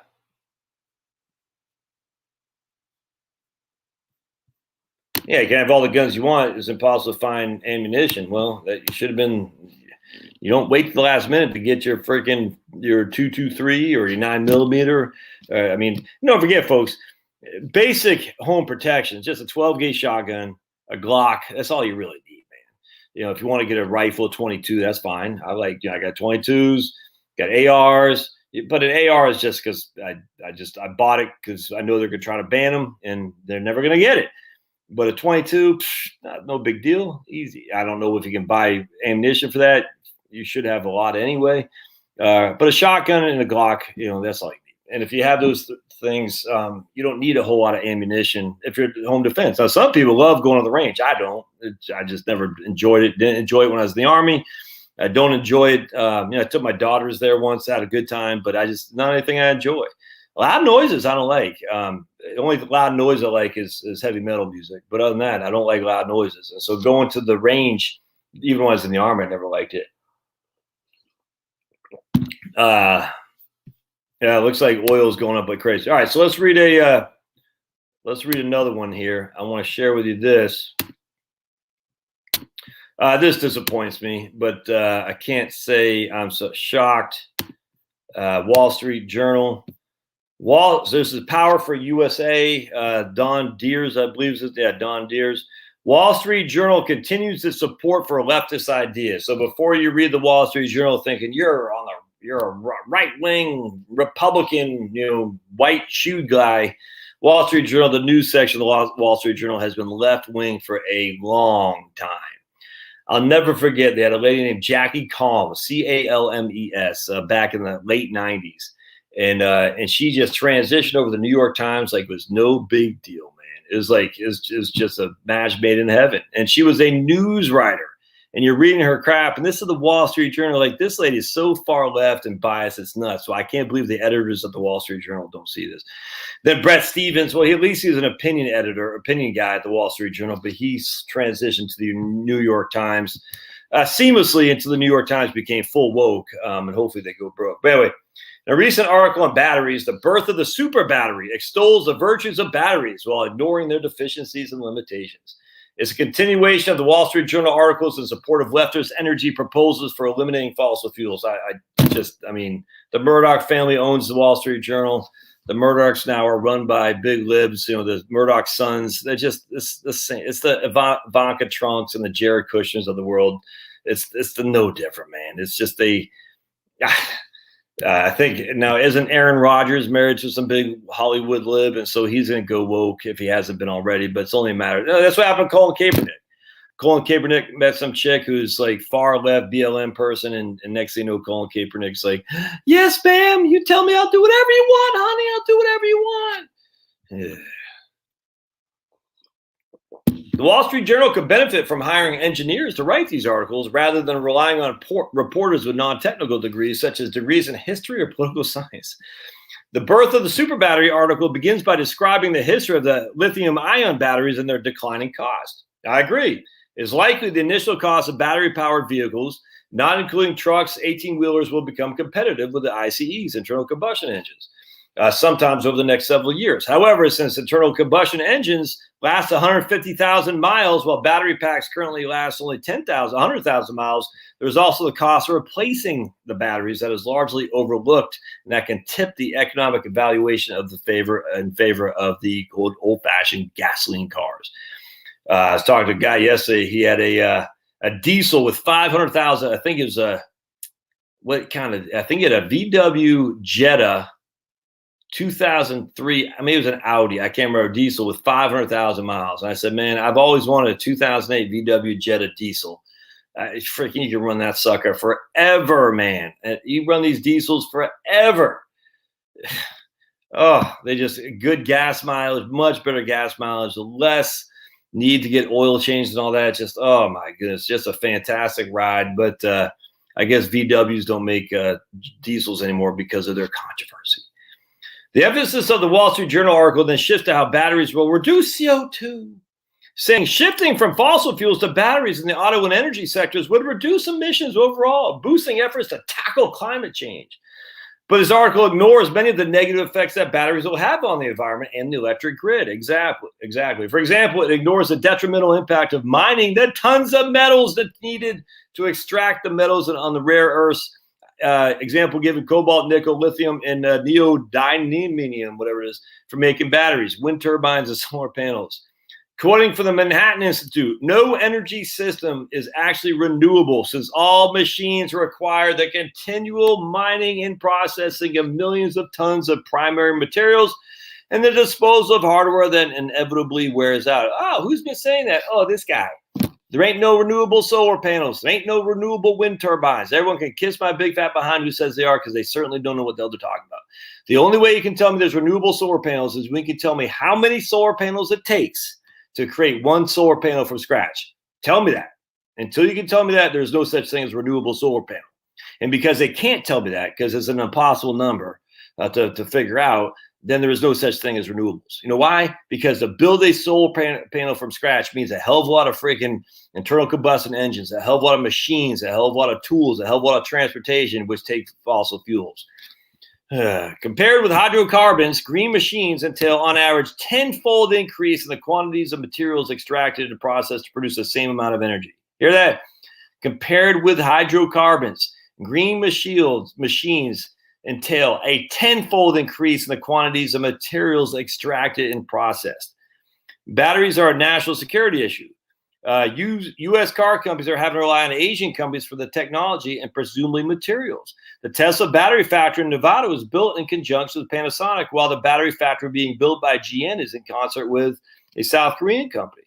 you can have all the guns you want. It's impossible to find ammunition. Well, that you should have been. You don't wait to the last minute to get your 223 or your 9mm. I mean, don't forget, folks. Basic home protection, just a 12-gauge shotgun, a Glock. That's all you really need, man. If you want to get a rifle, 22, that's fine. I got 22s, got ARs. But an AR is just because I bought it because I know they're going to try to ban them and they're never going to get it. But a 22, no big deal, easy. I don't know if you can buy ammunition for that. You should have a lot anyway. But a shotgun and a Glock, that's all you need. And if you have those things, you don't need a whole lot of ammunition if you're home defense. Now, some people love going to the range. I don't. I just never enjoyed it. Didn't enjoy it when I was in the Army. I don't enjoy it. I took my daughters there once, had a good time, but not anything I enjoy. Loud noises I don't like. The only loud noise I like is heavy metal music. But other than that, I don't like loud noises. And so going to the range, even when I was in the Army, I never liked it. Yeah, it looks like oil's going up like crazy. All right, so let's read another one here. I want to share with you this. This disappoints me, but I can't say I'm so shocked. Wall Street Journal. This is Power for USA. Don Deers, I believe Don Deers. Wall Street Journal continues its support for leftist ideas. So before you read the Wall Street Journal thinking you're a right-wing Republican, white shoe guy, Wall Street Journal, the news section of the Wall Street Journal has been left-wing for a long time. I'll never forget they had a lady named Jackie Calmes, Calmes, back in the late 90s. And she just transitioned over to the New York Times like it was no big deal, man. It was just a match made in heaven. And she was a news writer. And you're reading her crap, and this is the Wall Street Journal. Like, this lady is so far left and biased, it's nuts. So I can't believe the editors of the Wall Street Journal don't see this. Then Brett Stevens, well, at least he's an opinion guy at the Wall Street Journal, but he's transitioned to the New York Times seamlessly into the New York Times, became full woke, and hopefully they go broke. But anyway, in a recent article on batteries, the birth of the super battery extols the virtues of batteries while ignoring their deficiencies and limitations. It's a continuation of the Wall Street Journal articles in support of leftist energy proposals for eliminating fossil fuels. The Murdoch family owns the Wall Street Journal. The Murdochs now are run by big libs, the Murdoch sons. They're just the same. It's the Ivanka Trumps and the Jared Kushners of the world. It's the no different, man. It's just I think now, isn't Aaron Rodgers married to some big Hollywood lib? And so he's going to go woke if he hasn't been already, but it's only a matter. That's what happened to Colin Kaepernick. Colin Kaepernick met some chick who's like far left BLM person. And next thing you know, Colin Kaepernick's like, yes, ma'am, you tell me I'll do whatever you want, honey. I'll do whatever you want. Yeah. The Wall Street Journal could benefit from hiring engineers to write these articles rather than relying on reporters with non-technical degrees, such as degrees in history or political science. The birth of the super battery article begins by describing the history of the lithium-ion batteries and their declining cost. I agree. It's likely the initial cost of battery-powered vehicles, not including trucks, 18-wheelers, will become competitive with the ICEs, internal combustion engines. sometimes over the next several years. However, since internal combustion engines last 150,000 miles, while battery packs currently last only 100,000 miles, there's also the cost of replacing the batteries that is largely overlooked, and that can tip the economic evaluation of in favor of the old-fashioned gasoline cars. I was talking to a guy yesterday. He had a diesel with 500,000. I think it was I think it had a VW Jetta 2003. I mean, it was an Audi. I can't remember, diesel with 500,000 miles. And I said, man, I've always wanted a 2008 VW Jetta diesel. Freaking, you can run that sucker forever, man. And you run these diesels forever. Oh, they just good gas mileage, much better gas mileage, less need to get oil changed and all that. Just, oh my goodness, just a fantastic ride. But I guess VWs don't make diesels anymore because of their controversy. The emphasis of the Wall Street Journal article then shifts to how batteries will reduce CO2, saying shifting from fossil fuels to batteries in the auto and energy sectors would reduce emissions overall, boosting efforts to tackle climate change. But this article ignores many of the negative effects that batteries will have on the environment and the electric grid. Exactly. For example, it ignores the detrimental impact of mining the tons of metals that's needed to extract the metals on the rare earths. Example given: cobalt, nickel, lithium, and neodymium, whatever it is, for making batteries, wind turbines, and solar panels. Quoting from the Manhattan Institute, no energy system is actually renewable since all machines require the continual mining and processing of millions of tons of primary materials and the disposal of hardware that inevitably wears out. Oh, who's been saying that? Oh, this guy. There ain't no renewable solar panels. There ain't no renewable wind turbines. Everyone can kiss my big fat behind who says they are, because they certainly don't know what the hell they're talking about. The only way you can tell me there's renewable solar panels is when you can tell me how many solar panels it takes to create one solar panel from scratch. Tell me that. Until you can tell me that, there's no such thing as renewable solar panel. And because they can't tell me that, because it's an impossible number to figure out, then there is no such thing as renewables. You know why? Because to build a solar panel from scratch means a hell of a lot of freaking internal combustion engines, a hell of a lot of machines, a hell of a lot of tools, a hell of a lot of transportation, which take fossil fuels. Compared with hydrocarbons, green machines entail on average 10-fold increase in the quantities of materials extracted and processed to produce the same amount of energy. Hear that? Compared with hydrocarbons, green machines entail a 10-fold increase in the quantities of materials extracted and processed. Batteries are a national security issue. U.S. car companies are having to rely on Asian companies for the technology and presumably materials. The Tesla battery factory in Nevada was built in conjunction with Panasonic, while the battery factory being built by GM is in concert with a South Korean company.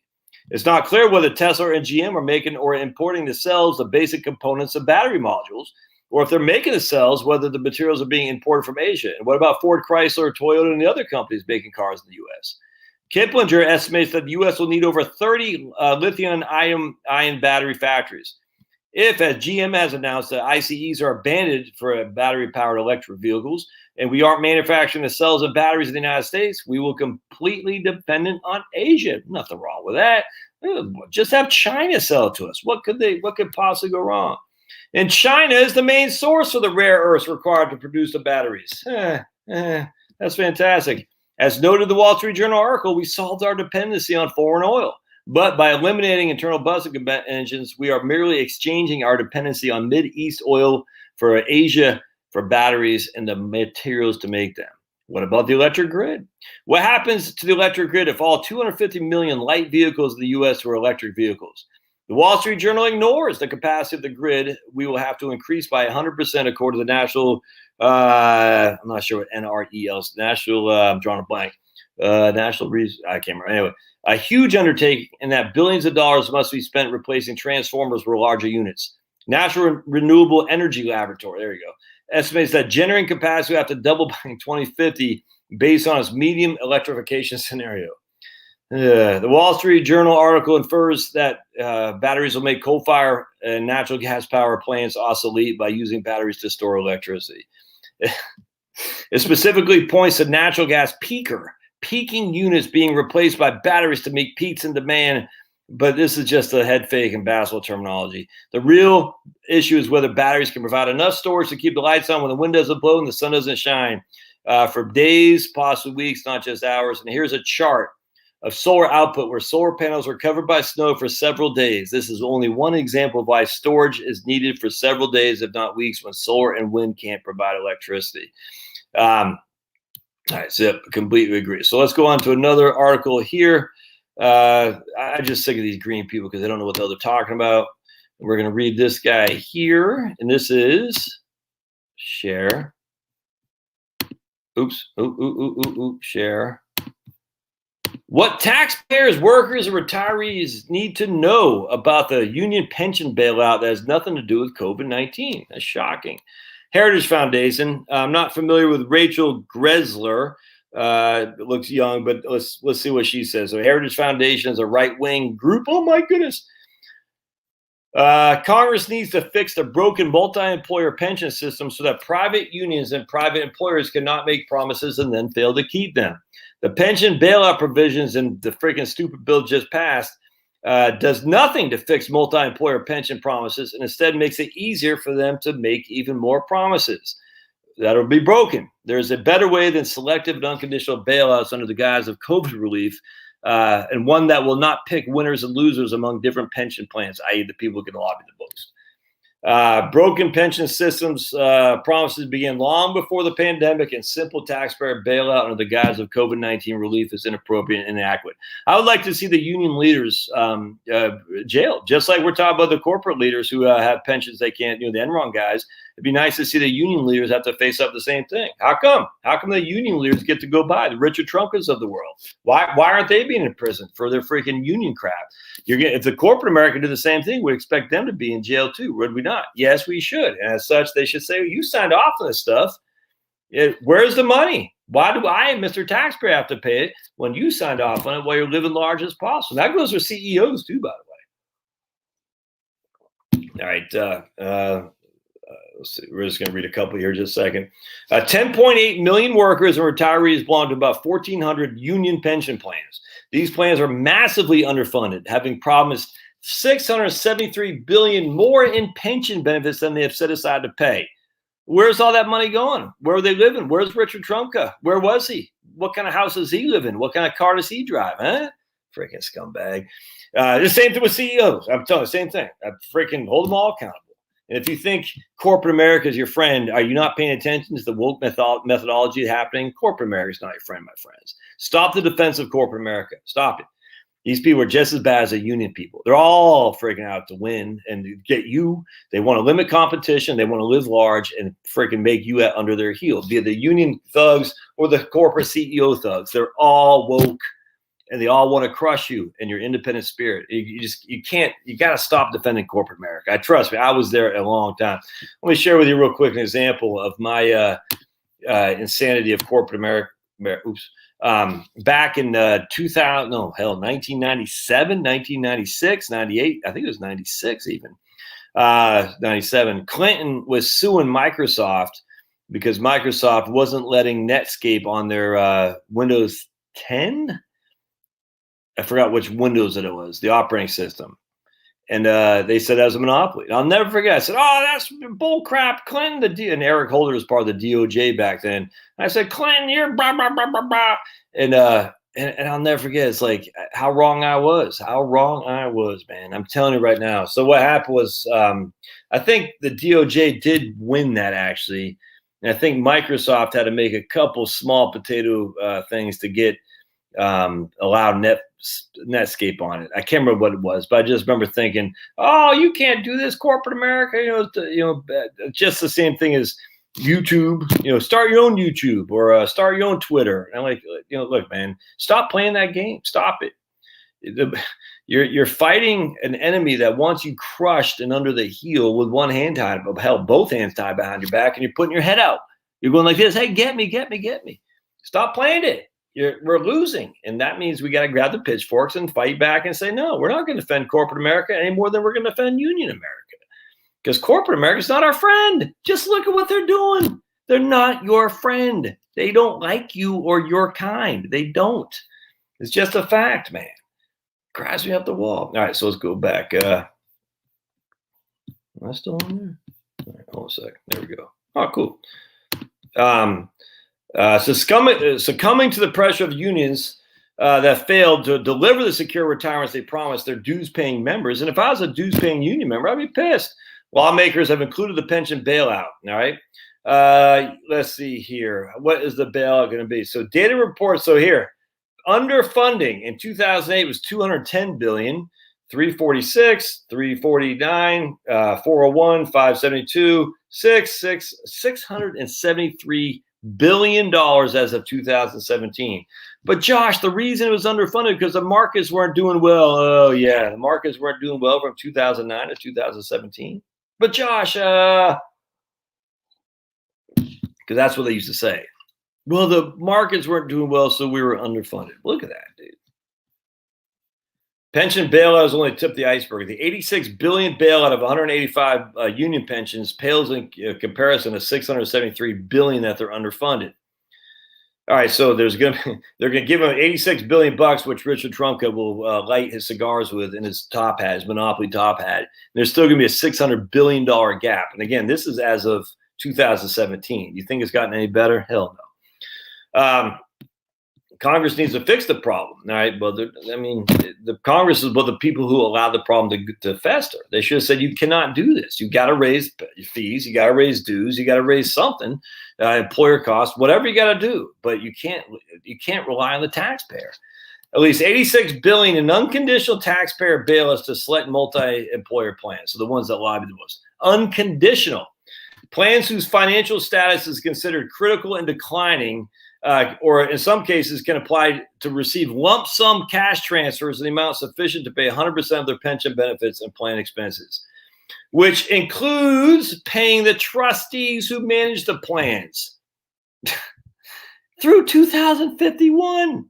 It's not clear whether Tesla and GM are making or importing the cells, the basic components of battery modules, or if they're making the cells, whether the materials are being imported from Asia. And what about Ford, Chrysler, Toyota, and the other companies making cars in the U.S.? Kiplinger estimates that the U.S. will need over 30 lithium-ion battery factories. If, as GM has announced, that ICEs are abandoned for battery-powered electric vehicles, and we aren't manufacturing the cells and batteries in the United States, we will completely dependent on Asia. Nothing wrong with that. Just have China sell it to us. What could possibly go wrong? And China is the main source of the rare earths required to produce the batteries. That's fantastic. As noted in the Wall Street Journal article, we solved our dependency on foreign oil. But by eliminating internal combustion engines, we are merely exchanging our dependency on Mid-East oil for Asia for batteries and the materials to make them. What about the electric grid? What happens to the electric grid if all 250 million light vehicles in the U.S. were electric vehicles? The Wall Street Journal ignores the capacity of the grid. We will have to increase by 100% according to the national, I'm not sure what NREL is, national, I'm drawing a blank, national, I can't remember. Anyway, a huge undertaking, and that billions of dollars must be spent replacing transformers for larger units. National Renewable Energy Laboratory, there you go, estimates that generating capacity will have to double by 2050 based on its medium electrification scenario. The Wall Street Journal article infers that batteries will make coal-fired and natural gas power plants obsolete by using batteries to store electricity. It specifically points to natural gas peaking units being replaced by batteries to meet peaks in demand, but this is just a head fake and basketball terminology. The real issue is whether batteries can provide enough storage to keep the lights on when the wind doesn't blow and the sun doesn't shine. for days, possibly weeks, not just hours. And here's a chart of solar output where solar panels were covered by snow for several days. This is only one example of why storage is needed for several days, if not weeks, when solar and wind can't provide electricity. All right, so completely agree. So let's go on to another article here. I'm just sick of these green people because they don't know what the hell they're talking about. We're going to read this guy here, and this is share. Oops. Share. What taxpayers, workers, and retirees need to know about the union pension bailout that has nothing to do with COVID-19. That's shocking. Heritage Foundation. I'm not familiar with Rachel Gressler. Looks young, but let's see what she says. So Heritage Foundation is a right-wing group. Oh my goodness. Congress needs to fix the broken multi-employer pension system so that private unions and private employers cannot make promises and then fail to keep them. The pension bailout provisions in the freaking stupid bill just passed does nothing to fix multi-employer pension promises and instead makes it easier for them to make even more promises. That'll be broken. There's a better way than selective and unconditional bailouts under the guise of COVID relief, and one that will not pick winners and losers among different pension plans, i.e. the people who can lobby the most. Broken pension systems promises began long before the pandemic, and simple taxpayer bailout under the guise of COVID-19 relief is inappropriate and inadequate. I would like to see the union leaders jailed, just like we're talking about the corporate leaders who have pensions they can't, the Enron guys. It'd be nice to see the union leaders have to face up the same thing. How come? How come the union leaders get to go by the Richard Trumpets of the world? Why aren't they being in prison for their freaking union crap? If the corporate America did the same thing, we'd expect them to be in jail too, would we not? Yes, we should. And as such, they should say, well, you signed off on this stuff. Where's the money? Why do I, Mr. Taxpayer, have to pay it when you signed off on it while you're living large as possible? That goes for CEOs too, by the way. All right. Let's see. We're just going to read a couple here just a second. 10.8 million workers and retirees belong to about 1,400 union pension plans. These plans are massively underfunded, having promised $673 billion more in pension benefits than they have set aside to pay. Where's all that money going? Where are they living? Where's Richard Trumka? Where was he? What kind of house does he live in? What kind of car does he drive? Huh? Freaking scumbag. The same thing with CEOs. I'm telling you, same thing. I freaking hold them all accountable. And if you think corporate America is your friend, are you not paying attention to the woke methodology happening? Corporate America is not your friend, my friends. Stop the defense of corporate America. Stop it. These people are just as bad as the union people. They're all freaking out to win and to get you. They want to limit competition. They want to live large and freaking make you under their heel, be it the union thugs or the corporate CEO thugs. They're all woke. And they all want to crush you and your independent spirit. You got to stop defending corporate America. Trust me, I was there a long time. Let me share with you real quick an example of my insanity of corporate America. Oops. Back in 1997, 1996, 98, I think it was 96 even, 97, Clinton was suing Microsoft because Microsoft wasn't letting Netscape on their Windows 10. I forgot which Windows it was, the operating system. And they said that was a monopoly. And I'll never forget. I said, oh, that's bull crap, Clinton. And Eric Holder was part of the DOJ back then. And I said, Clinton, you're blah, blah, blah, blah, blah. And I'll never forget. It's like how wrong I was, man. I'm telling you right now. So what happened was I think the DOJ did win that, actually. And I think Microsoft had to make a couple small potato things to get allowed Netscape on it. I can't remember what it was, but I just remember thinking, "Oh, you can't do this, corporate America." Just the same thing as YouTube. Start your own YouTube or start your own Twitter. And I'm like, look, man, stop playing that game. Stop it. You're fighting an enemy that wants you crushed and under the heel with one hand tied, both hands tied behind your back, and you're putting your head out. You're going like this. Hey, get me, get me, get me. Stop playing it. We're losing. And that means we got to grab the pitchforks and fight back and say, no, we're not going to defend corporate America any more than we're going to defend union America. Because corporate America is not our friend. Just look at what they're doing. They're not your friend. They don't like you or your kind. They don't. It's just a fact, man. Drives me up the wall. All right, so let's go back. Am I still on there? All right, hold on a second. There we go. Oh, cool. Succumbing to the pressure of unions that failed to deliver the secure retirements they promised their dues-paying members. And if I was a dues-paying union member, I'd be pissed. Lawmakers have included the pension bailout. All right. Let's see here. What is the bailout going to be? So data reports. So here, underfunding in 2008 was 210 billion. 346, 349, 401, 572, 673 billion dollars as of 2017. But Josh, the reason it was underfunded because the markets weren't doing well. Oh yeah, the markets weren't doing well from 2009 to 2017. But Josh, because that's what they used to say. Well, the markets weren't doing well, so we were underfunded. Look at that, dude. Pension bailout has only tipped the iceberg. The 86 billion bailout of 185 union pensions pales in comparison to 673 billion that they're underfunded. All right, so they're going to give him 86 billion bucks, which Richard Trumka will light his cigars with in his top hat, his Monopoly top hat. And there's still going to be a $600 billion gap. And again, this is as of 2017. You think it's gotten any better? Hell no. Congress needs to fix the problem, all right? Well, the Congress is the people who allowed the problem to fester. They should have said, you cannot do this. You got to raise fees. You got to raise dues. You got to raise something, employer costs, whatever you got to do. But you can't rely on the taxpayer. At least 86 billion in unconditional taxpayer bailouts to select multi-employer plans. So the ones that lobby the most. Unconditional plans whose financial status is considered critical and declining. Or in some cases can apply to receive lump sum cash transfers in the amount sufficient to pay 100% of their pension benefits and plan expenses, which includes paying the trustees who manage the plans through 2051,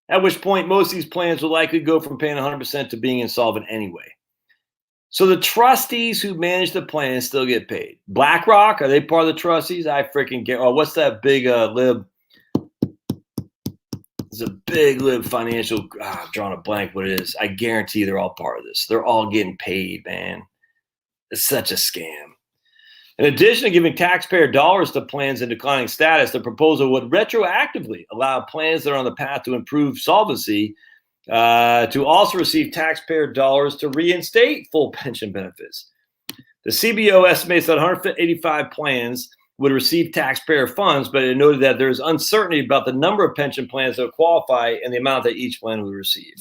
at which point most of these plans will likely go from paying 100% to being insolvent anyway. So the trustees who manage the plans still get paid. BlackRock, are they part of the trustees? I freaking get. Oh, what's that big lib? It's a big lib financial. I'm drawing a blank what it is. I guarantee they're all part of this. They're all getting paid, man. It's such a scam. In addition to giving taxpayer dollars to plans in declining status, the proposal would retroactively allow plans that are on the path to improve solvency to also receive taxpayer dollars to reinstate full pension benefits. The CBO estimates that 185 plans would receive taxpayer funds, but it noted that there is uncertainty about the number of pension plans that would qualify and the amount that each plan would receive.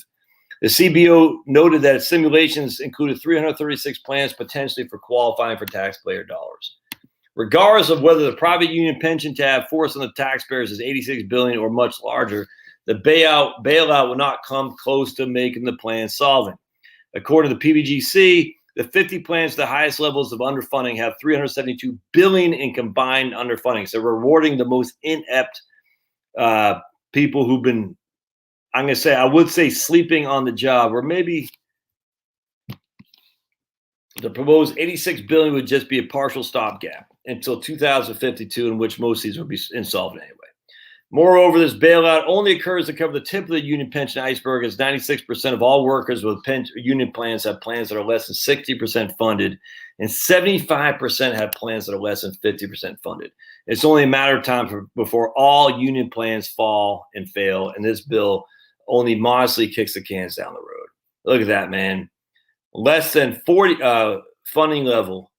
The CBO noted that simulations included 336 plans potentially for qualifying for taxpayer dollars. Regardless of whether the private union pension tab force on the taxpayers is 86 billion or much larger, the bailout will not come close to making the plan solvent. According to the PBGC, the 50 plans to the highest levels of underfunding have 372 billion in combined underfunding. So rewarding the most inept people who've been, I'm going to say, I would say sleeping on the job, or maybe the proposed 86 billion would just be a partial stopgap until 2052, in which most of these will be insolvent anyway. Moreover, this bailout only occurs to cover the tip of the union pension iceberg, as 96% of all workers with union plans have plans that are less than 60% funded, and 75% have plans that are less than 50% funded. It's only a matter of time before all union plans fall and fail, and this bill only modestly kicks the cans down the road. Look at that, man. Less than 40 funding level,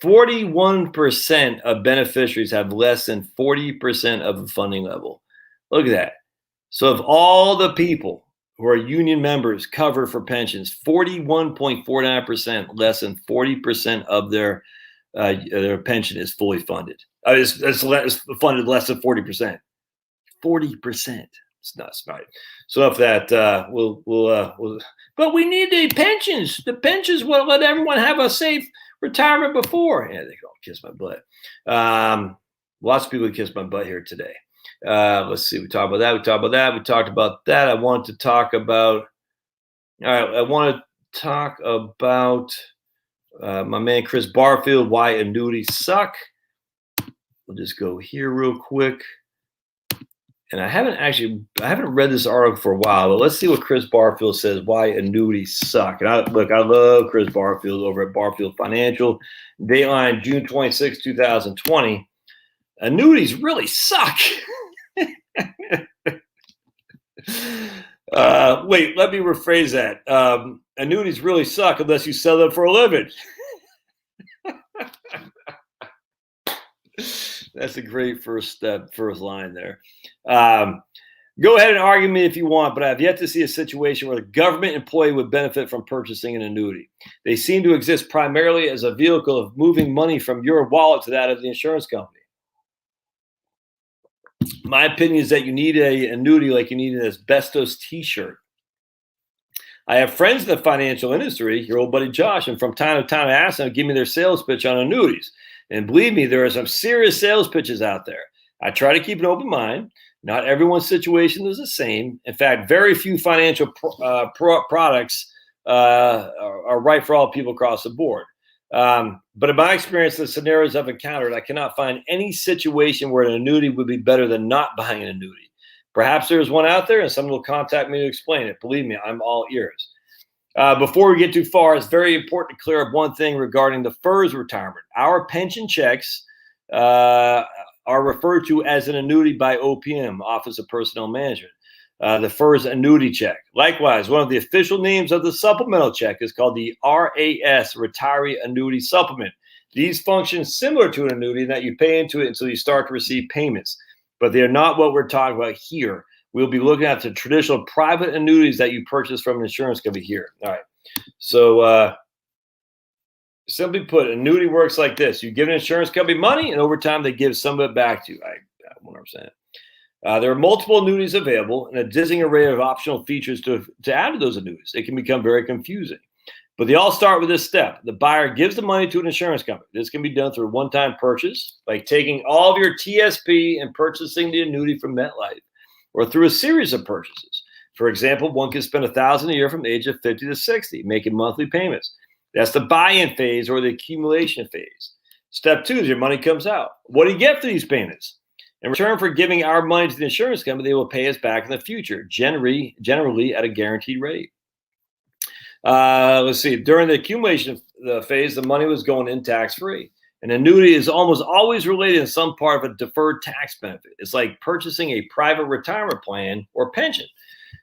41% of beneficiaries have less than 40% of the funding level. Look at that. So of all the people who are union members covered for pensions, 41.49%, less than 40% of their pension is fully funded. It's funded less than 40%. 40%. It's nuts, right? So if that but we need the pensions. The pensions will let everyone have a safe retirement before. Yeah, they can all kiss my butt. Lots of people kiss my butt here today. Let's see. We talked about that. We talked about that. I want to talk about. All right. I want to talk about my man Chris Barfield. Why annuities suck. We'll just go here real quick. And I haven't read this article for a while, but let's see what Chris Barfield says, why annuities suck. And I love Chris Barfield over at Barfield Financial. Dateline, June 26, 2020. Annuities really suck. Wait, let me rephrase that. Annuities really suck unless you sell them for a living. That's a great first line there. Go ahead and argue me if you want, but I have yet to see a situation where the government employee would benefit from purchasing an annuity. They seem to exist primarily as a vehicle of moving money from your wallet to that of the insurance company. My opinion is that you need an annuity like you need an asbestos t-shirt. I have friends in the financial industry, your old buddy Josh, and from time to time I ask them to give me their sales pitch on annuities. And believe me, there are some serious sales pitches out there. I try to keep an open mind. Not everyone's situation is the same. In fact, very few financial products are right for all people across the board. But in my experience, the scenarios I've encountered, I cannot find any situation where an annuity would be better than not buying an annuity. Perhaps there's one out there and someone will contact me to explain it. Believe me, I'm all ears. Before we get too far, it's very important to clear up one thing regarding the FERS retirement. Our pension checks are referred to as an annuity by OPM, Office of Personnel Management, the FERS annuity check. Likewise, one of the official names of the supplemental check is called the RAS, Retiree Annuity Supplement. These function similar to an annuity in that you pay into it until you start to receive payments, but they are not what we're talking about here. We'll be looking at the traditional private annuities that you purchase from an insurance company here. All right. So simply put, annuity works like this. You give an insurance company money, and over time, they give some of it back to you. I 100%. There are multiple annuities available and a dizzying array of optional features to add to those annuities. It can become very confusing. But they all start with this step. The buyer gives the money to an insurance company. This can be done through a one-time purchase, like taking all of your TSP and purchasing the annuity from MetLife, or through a series of purchases. For example, one can spend $1,000 a year from the age of 50 to 60, making monthly payments. That's the buy-in phase or the accumulation phase. Step 2 is your money comes out. What do you get for these payments? In return for giving our money to the insurance company, they will pay us back in the future, generally at a guaranteed rate. Let's see. During the accumulation phase, the money was going in tax-free. An annuity is almost always related in some part of a deferred tax benefit. It's like purchasing a private retirement plan or pension.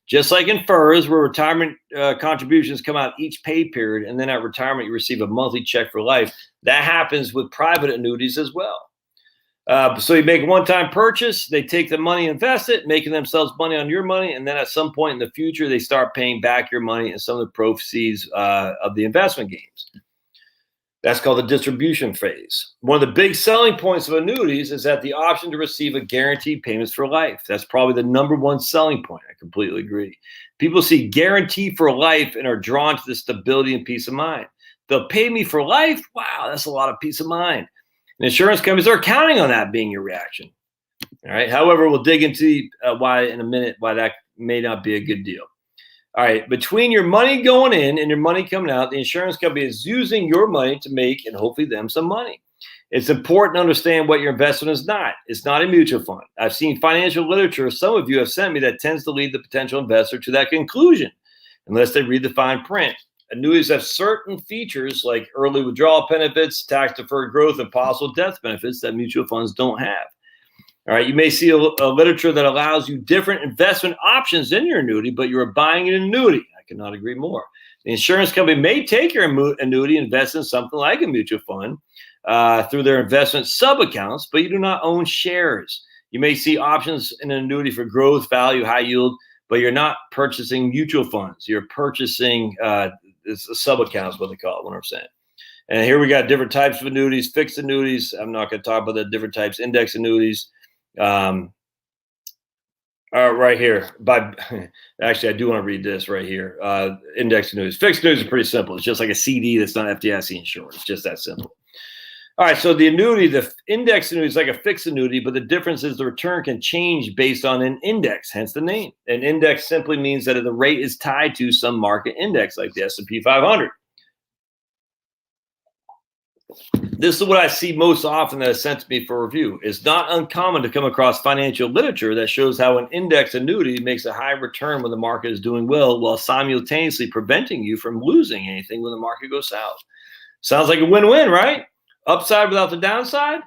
Just like in FERS, where retirement contributions come out each pay period, and then at retirement you receive a monthly check for life. That happens with private annuities as well. So you make a one-time purchase, they take the money, invest it, making themselves money on your money, and then at some point in the future, they start paying back your money and some of the proceeds of the investment gains. That's called the distribution phase. One of the big selling points of annuities is that the option to receive a guaranteed payments for life. That's probably the number one selling point. I completely agree. People see guarantee for life and are drawn to the stability and peace of mind. They'll pay me for life? Wow, that's a lot of peace of mind. And insurance companies are counting on that being your reaction. All right. However, we'll dig into why in a minute, why that may not be a good deal. All right, between your money going in and your money coming out, the insurance company is using your money to make and hopefully them some money. It's important to understand what your investment is not. It's not a mutual fund. I've seen financial literature some of you have sent me that tends to lead the potential investor to that conclusion, unless they read the fine print. Annuities have certain features like early withdrawal benefits, tax-deferred growth, and possible death benefits that mutual funds don't have. All right, you may see a literature that allows you different investment options in your annuity, but you're buying an annuity. I cannot agree more. The insurance company may take your annuity and invest in something like a mutual fund through their investment sub-accounts, but you do not own shares. You may see options in an annuity for growth, value, high yield, but you're not purchasing mutual funds. You're purchasing sub-accounts, what they call it, 100%. And here we got different types of annuities, fixed annuities. I'm not going to talk about the different types, index annuities. Right here. Actually, I do want to read this right here. Index annuities. Fixed annuities are pretty simple. It's just like a CD that's not FDIC insured. It's just that simple. All right. So the annuity, the index annuity is like a fixed annuity, but the difference is the return can change based on an index, hence the name. An index simply means that the rate is tied to some market index like the S&P 500. This is what I see most often that is sent to me for review. It's not uncommon to come across financial literature that shows how an index annuity makes a high return when the market is doing well, while simultaneously preventing you from losing anything when the market goes south. Sounds like a win-win, right? Upside without the downside?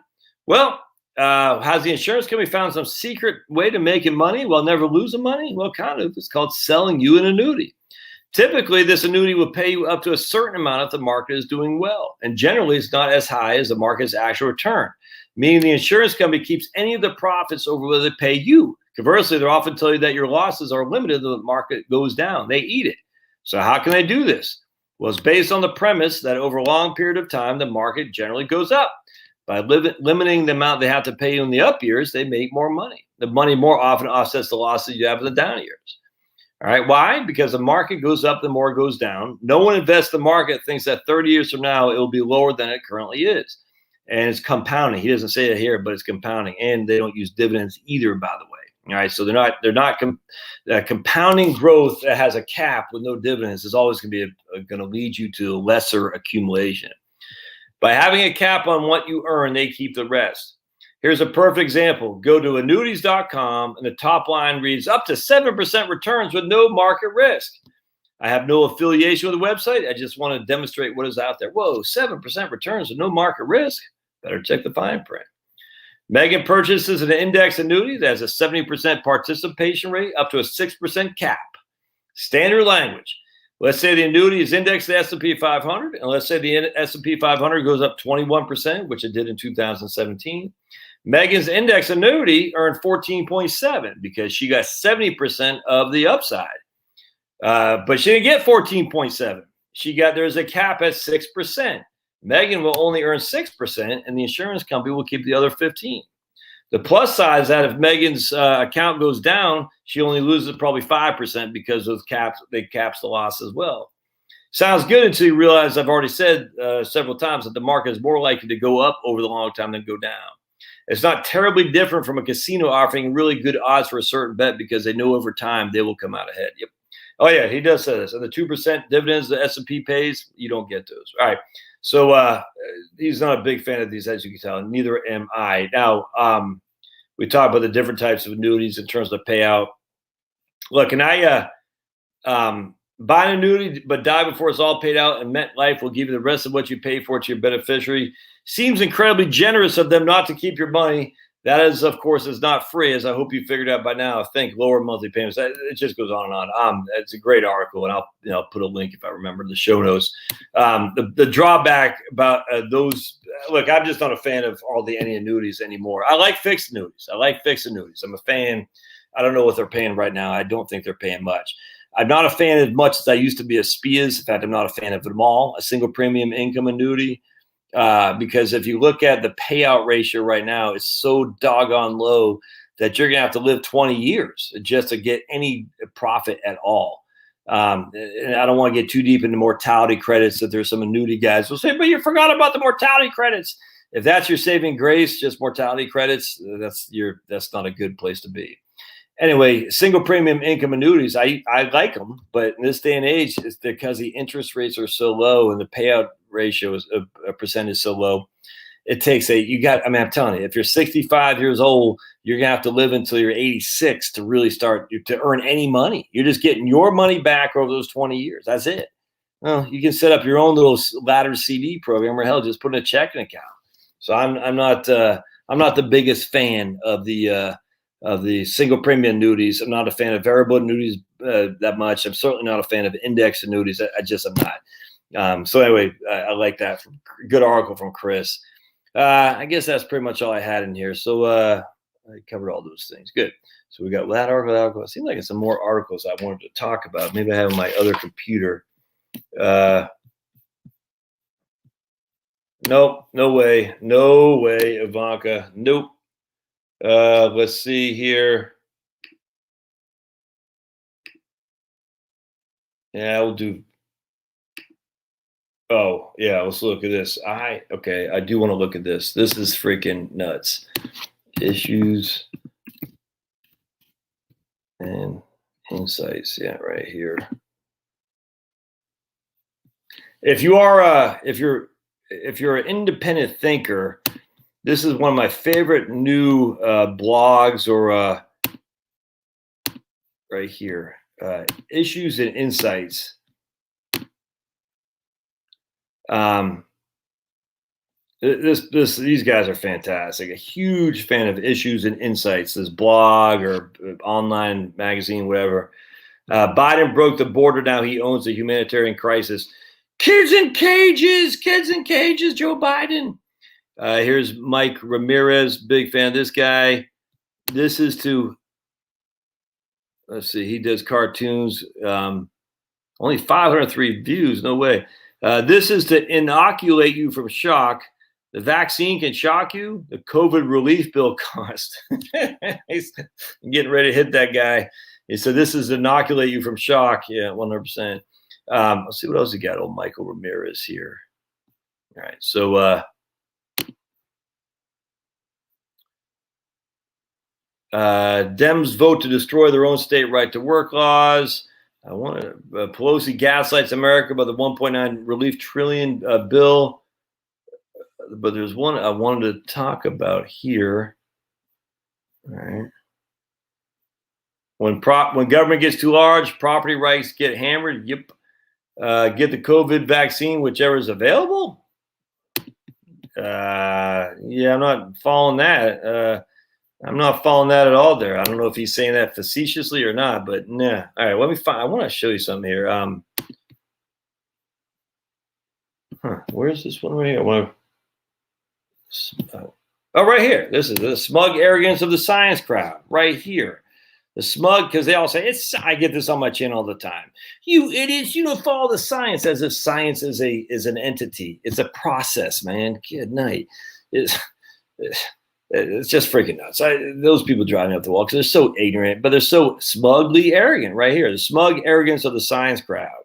Well, has the insurance company found some secret way to making money while never losing money? Well, kind of. It's called selling you an annuity. Typically, this annuity will pay you up to a certain amount if the market is doing well. And generally, it's not as high as the market's actual return, meaning the insurance company keeps any of the profits over what they pay you. Conversely, they'll often tell you that your losses are limited when the market goes down. They eat it. So how can they do this? Well, it's based on the premise that over a long period of time, the market generally goes up. By limiting the amount they have to pay you in the up years, they make more money. The money more often offsets the losses you have in the down years. All right. Why? Because the market goes up, the more it goes down. No one invests the market thinks that 30 years from now, it will be lower than it currently is. And it's compounding. He doesn't say it here, but it's compounding. And they don't use dividends either, by the way. All right. So they're not compounding growth that has a cap with no dividends is always going to lead you to lesser accumulation. By having a cap on what you earn, they keep the rest. Here's a perfect example. Go to annuities.com and the top line reads up to 7% returns with no market risk. I have no affiliation with the website. I just want to demonstrate what is out there. Whoa, 7% returns with no market risk. Better check the fine print. Megan purchases an index annuity that has a 70% participation rate up to a 6% cap. Standard language. Let's say the annuity is indexed to the S&P 500, and let's say the S&P 500 goes up 21%, which it did in 2017. Megan's index annuity earned 14.7 because she got 70% of the upside. But she didn't get 14.7. There's a cap at 6%. Megan will only earn 6%, and the insurance company will keep the other 15. The plus side is that if Megan's account goes down, she only loses probably 5% because those caps the loss as well. Sounds good until you realize I've already said several times that the market is more likely to go up over the long time than go down. It's not terribly different from a casino offering really good odds for a certain bet because they know over time they will come out ahead. Yep. Oh, yeah, he does say this. And the 2% dividends the S&P pays, you don't get those. All right. So he's not a big fan of these, as you can tell. Neither am I. Now, we talk about the different types of annuities in terms of payout. Look, and I buy an annuity but die before it's all paid out, and MetLife will give you the rest of what you pay for to your beneficiary. Seems incredibly generous of them not to keep your money. That is, of course, is not free, as I hope you figured out by now. Think lower monthly payments. It just goes on and on. It's a great article, and I'll put a link if I remember in the show notes. The drawback about those. Look, I'm just not a fan of any annuities anymore. I like fixed annuities. I'm a fan. I don't know what they're paying right now. I don't think they're paying much. I'm not a fan as much as I used to be of SPIAs. In fact, I'm not a fan of them all. A single premium income annuity. Because if you look at the payout ratio right now, it's so doggone low that you're going to have to live 20 years just to get any profit at all. And I don't want to get too deep into mortality credits. That there's some annuity guys will say, but you forgot about the mortality credits. If that's your saving grace, just mortality credits, that's not a good place to be. Anyway, single premium income annuities, I like them, but in this day and age, it's because the interest rates are so low and the payout ratio is a percent is so low. It takes I'm telling you, if you're 65 years old, you're gonna have to live until you're 86 to really start to earn any money. You're just getting your money back over those 20 years. That's it. Well, you can set up your own little ladder CD program, or hell, just put in a checking account. So I'm not the biggest fan of the single premium annuities. I'm not a fan of variable annuities that much. I'm certainly not a fan of index annuities. I just am not. So anyway, I like that. Good article from Chris. I guess that's pretty much all I had in here. So I covered all those things. Good. So we got that article. It seems like it's some more articles I wanted to talk about. Maybe I have my other computer. Nope. No way. No way, Ivanka. Nope. Let's see here. Yeah, we'll do. Oh, yeah, let's look at this. I do want to look at this. This is freaking nuts. Issues and insights. Yeah, right here. If you're if you're an independent thinker, this is one of my favorite new blogs, or right here, Issues and Insights. These guys are fantastic. A huge fan of Issues and Insights, this blog or online magazine, whatever. Biden broke the border. Now he owns the humanitarian crisis. Kids in cages, Joe Biden. Here's Mike Ramirez, big fan of this guy. This is to, let's see, he does cartoons. Only 503 views, no way. This is to inoculate you from shock. The vaccine can shock you. The COVID relief bill cost. He's getting ready to hit that guy. So this is to inoculate you from shock. Yeah, 100%. Let's see what else we got. Old Michael Ramirez here. All right. So Dems vote to destroy their own state right to work laws. I want to Pelosi gaslights America by the 1.9 relief trillion bill. But there's one I wanted to talk about here. All right. When government gets too large, property rights get hammered. Yep. Get the COVID vaccine, whichever is available. Yeah, I'm not following that. I'm not following that at all there. I don't know if he's saying that facetiously or not, but nah. All right, let me find. I want to show you something here. Where's this one right here? Right here. This is the smug arrogance of the science crowd right here. The smug, because they all say I get this on my channel all the time. You idiots, you don't follow the science, as if science is an entity. It's a process, man. Good night. It's just freaking nuts. Those people drive me up the wall because they're so ignorant, but they're so smugly arrogant right here. The smug arrogance of the science crowd.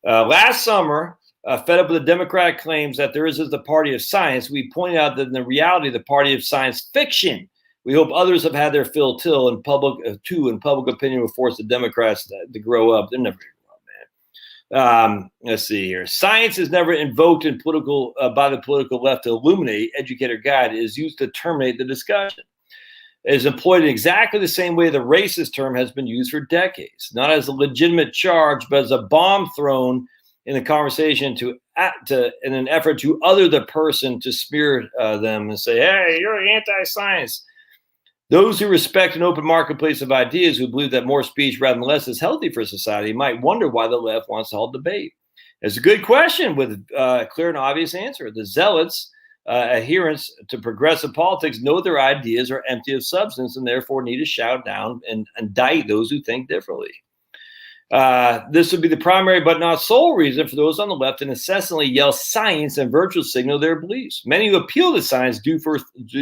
Last summer, fed up with the Democratic claims that there is the party of science, we pointed out that in the reality, the party of science fiction. We hope others have had their fill till in public opinion will force the Democrats to grow up. They're never going to grow up, man. Let's see here. Science is never invoked in by the political left to illuminate, educate, or guide. It is used to terminate the discussion. It is employed in exactly the same way the racist term has been used for decades, not as a legitimate charge, but as a bomb thrown in the conversation in an effort to other the person, to smear them and say, hey, you're anti-science. Those who respect an open marketplace of ideas, who believe that more speech rather than less is healthy for society, might wonder why the left wants to hold debate. It's a good question with a clear and obvious answer. The zealots, adherents to progressive politics, know their ideas are empty of substance and therefore need to shout down and indict those who think differently. This would be the primary but not sole reason for those on the left to incessantly yell science and virtual signal their beliefs. Many who appeal to science do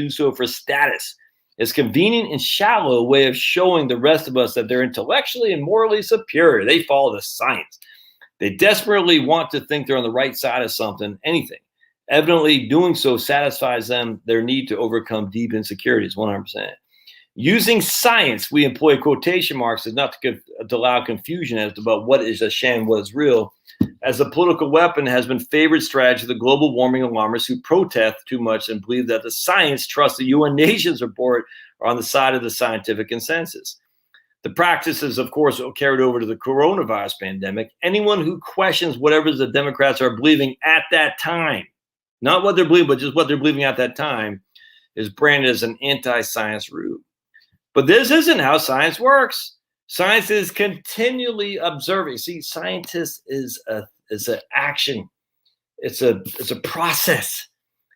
so for status. It's a convenient and shallow way of showing the rest of us that they're intellectually and morally superior. They follow the science. They desperately want to think they're on the right side of something, anything. Evidently, doing so satisfies them their need to overcome deep insecurities, 100%. Using science, we employ quotation marks, is not to allow confusion as to about what is a sham, what is real, as a political weapon has been favored strategy of the global warming alarmists who protest too much and believe that the science trusts the UN Nations report are on the side of the scientific consensus. The practices, of course, are carried over to the coronavirus pandemic. Anyone who questions whatever the Democrats are believing at that time, not what they're believing, but just what they're believing at that time, is branded as an anti-science rube. But this isn't how science works. Science is continually observing. See, scientist is an action. It's a process.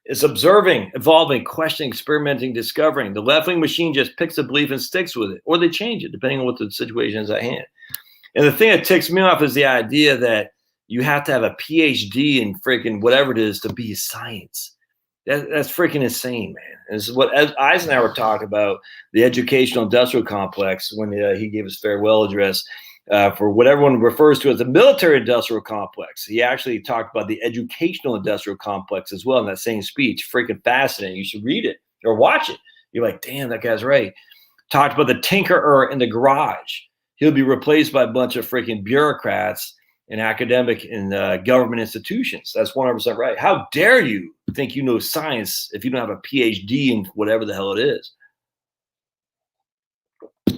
It's observing, evolving, questioning, experimenting, discovering. The left-wing machine just picks a belief and sticks with it, or they change it depending on what the situation is at hand. And the thing that ticks me off is the idea that you have to have a PhD in freaking whatever it is to be science. That's freaking insane, man. And this is what Eisenhower talked about, the educational industrial complex, when he gave his farewell address for what everyone refers to as the military industrial complex. He actually talked about the educational industrial complex as well in that same speech. Freaking fascinating. You should read it or watch it. You're like, damn, that guy's right. Talked about the tinkerer in the garage. He'll be replaced by a bunch of freaking bureaucrats in academic and government institutions. That's 100% right. How dare you think you know science if you don't have a PhD in whatever the hell it is?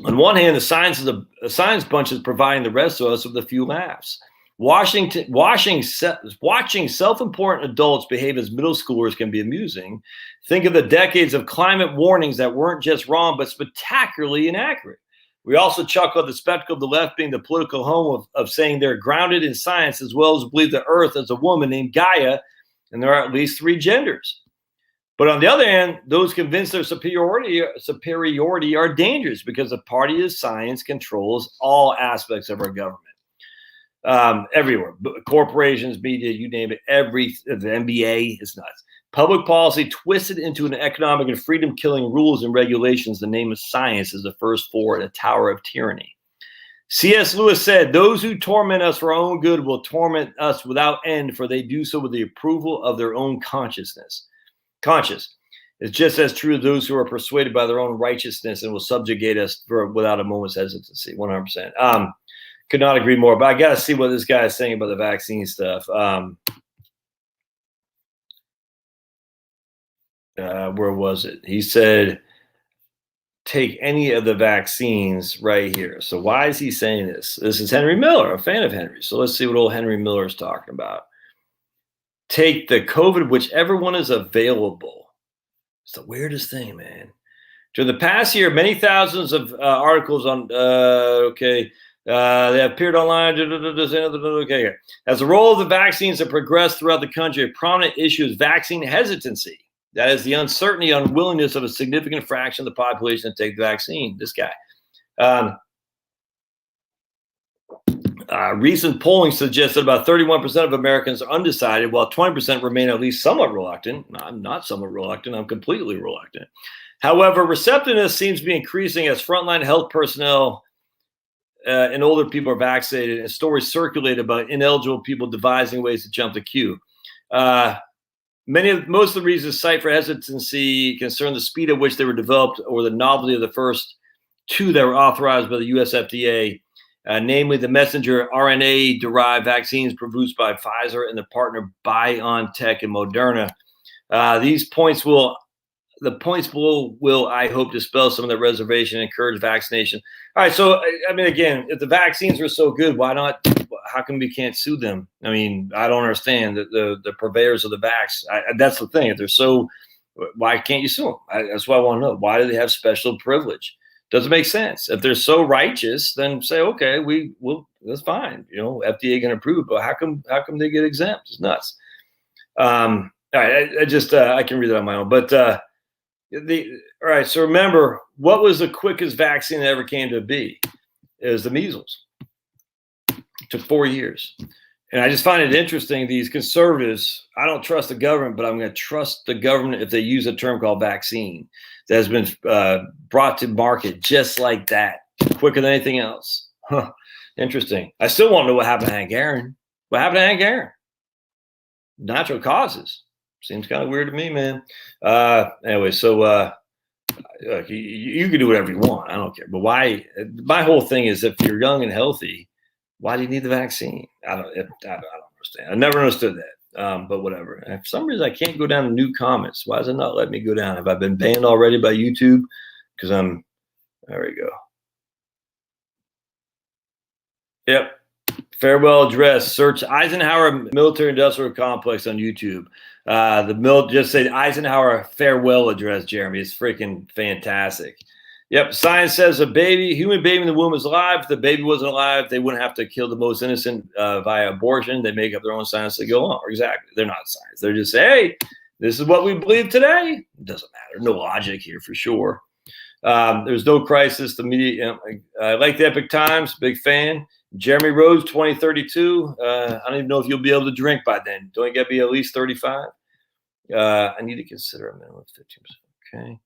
On one hand, the science bunch is providing the rest of us with a few laughs. Watching self-important adults behave as middle schoolers can be amusing. Think of the decades of climate warnings that weren't just wrong, but spectacularly inaccurate. We also chuckle at the spectacle of the left being the political home of saying they're grounded in science, as well as believe the earth is a woman named Gaia, and there are at least 3 genders. But on the other hand, those convinced their superiority are dangerous because the party of science controls all aspects of our government. Everywhere, corporations, media, you name it, the NBA is nuts. Public policy twisted into an economic and freedom-killing rules and regulations. The name of science is the first floor in a tower of tyranny. C.S. Lewis said, "Those who torment us for our own good will torment us without end, for they do so with the approval of their own conscience. It's just as true of those who are persuaded by their own righteousness and will subjugate us without a moment's hesitancy." 100%. Could not agree more. But I got to see what this guy is saying about the vaccine stuff. Where was it? He said, take any of the vaccines right here. So why is he saying this? This is Henry Miller, a fan of Henry. So let's see what old Henry Miller is talking about. Take the COVID, whichever one is available. It's the weirdest thing, man. During the past year, many thousands of articles on, they have appeared online. Okay. As the role of the vaccines have progressed throughout the country, a prominent issue is vaccine hesitancy. That is the uncertainty, unwillingness of a significant fraction of the population to take the vaccine. This guy. Recent polling suggests that about 31% of Americans are undecided, while 20% remain at least somewhat reluctant. I'm not somewhat reluctant. I'm completely reluctant. However, receptiveness seems to be increasing as frontline health personnel and older people are vaccinated, and stories circulate about ineligible people devising ways to jump the queue. Most of the reasons cited for hesitancy concern the speed at which they were developed or the novelty of the first 2 that were authorized by the U.S. FDA, namely the messenger RNA-derived vaccines produced by Pfizer and their partner BioNTech and Moderna. The points below will, I hope, dispel some of the reservation and encourage vaccination. All right, so, I mean, again, if the vaccines are so good, why not? How come we can't sue them? I mean, I don't understand the purveyors of the vax. That's the thing. If they're so, why can't you sue them? That's what I want to know. Why do they have special privilege? Doesn't make sense. If they're so righteous, then say, okay, that's fine. You know, FDA can approve it, but how come they get exempt? It's nuts. All right, I can read that on my own, but all right. So remember, what was the quickest vaccine that ever came to be? It was the measles. It took 4 years. And I just find it interesting. These conservatives, I don't trust the government, but I'm going to trust the government if they use a term called vaccine that has been brought to market just like that, quicker than anything else. Huh. Interesting. I still want to know what happened to Hank Aaron. What happened to Hank Aaron? Natural causes. Seems kind of weird to me, man. Anyway, so you can do whatever you want. I don't care. But why? My whole thing is, if you're young and healthy, why do you need the vaccine? I don't understand. I never understood that. But whatever. And for some reason, I can't go down to new comments. Why does it not let me go down? Have I been banned already by YouTube? Because there we go. Yep. Farewell address. Search Eisenhower Military Industrial Complex on YouTube. Just say Eisenhower farewell address, Jeremy. It's freaking fantastic. Yep. Science says human baby in the womb is alive. If the baby wasn't alive, they wouldn't have to kill the most innocent via abortion. They make up their own science to go on. Exactly. They're not science. They're just hey, this is what we believe today. It doesn't matter. No logic here for sure. There's no crisis. The media, I like the Epic Times. Big fan. Jeremy Rose, 2032. I don't even know if you'll be able to drink by then. Don't you got to be at least 35? I need to consider a minimum of 15%. Okay.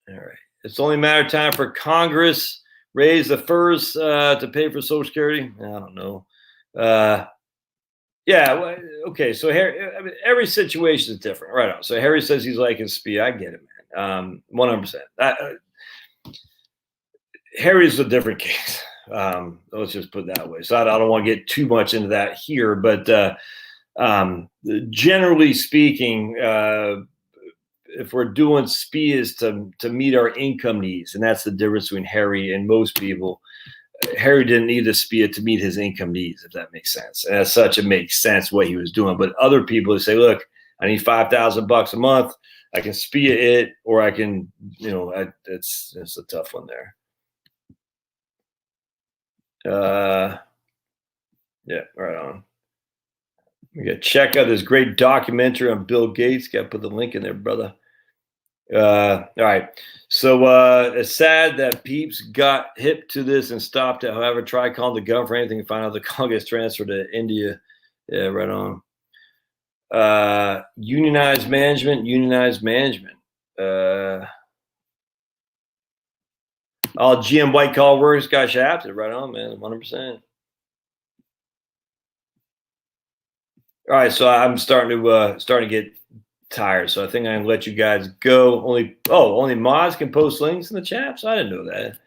All right. It's only a matter of time for Congress raise the FERS to pay for Social Security. I don't know. Yeah. Well, okay. So every situation is different. Right on. So Harry says he's like his speed. I get it, man. 100%. Harry's a different case. Let's just put it that way. So I don't want to get too much into that here, but generally speaking, if we're doing SPIA is to meet our income needs, and that's the difference between Harry and most people. Harry didn't need the SPIA to meet his income needs, if that makes sense. And as such, it makes sense what he was doing. But other people say, look, I need $5,000 a month. I can SPIA it, or I can, it's a tough one there. Yeah, right on. We got to check out this great documentary on Bill Gates. Got to put the link in there, brother. All right. So it's sad that peeps got hip to this and stopped it. However, try calling the government for anything and find out the call gets transferred to India. Yeah, right on. Unionized management. All GM white collar workers got shafted. Right on, man. 100%. All right, so I'm starting to get tired, so I think I'm gonna let you guys go. Only mods can post links in the chat. So I didn't know that.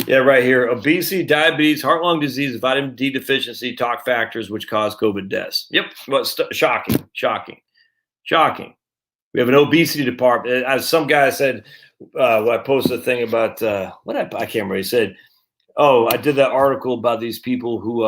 Yeah, right here: obesity, diabetes, heart-lung disease, vitamin D deficiency, talk factors which cause COVID deaths. Yep, shocking. We have an obesity department. As some guy said, I posted a thing about I can't remember. He said, "Oh, I did that article about these people who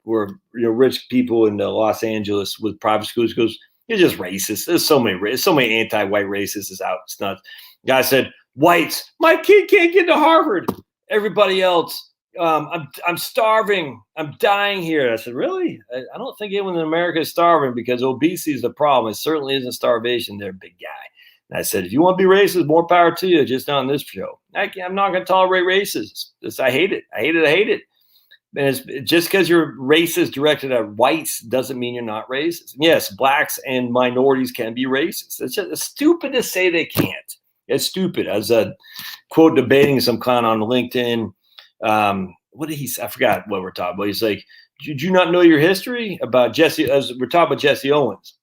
were rich people in Los Angeles with private schools." He goes, "You're just racist. There's so many anti-white racists is out. It's nuts." Guy said, "Whites, my kid can't get to Harvard. Everybody else, I'm starving. I'm dying here." I said, "Really? I don't think anyone in America is starving because obesity is the problem. It certainly isn't starvation there, big guy." And I said, "If you want to be racist, more power to you, just not on this show. I'm not going to tolerate racism. I hate it. I hate it. And it's just because you're racist directed at whites doesn't mean you're not racist. And yes, blacks and minorities can be racist. It's stupid to say they can't. It's stupid." I was quote debating some clown on LinkedIn. What did he say? I forgot what we're talking about. He's like, "Did you not know your history about Jesse?" As we're talking about Jesse Owens.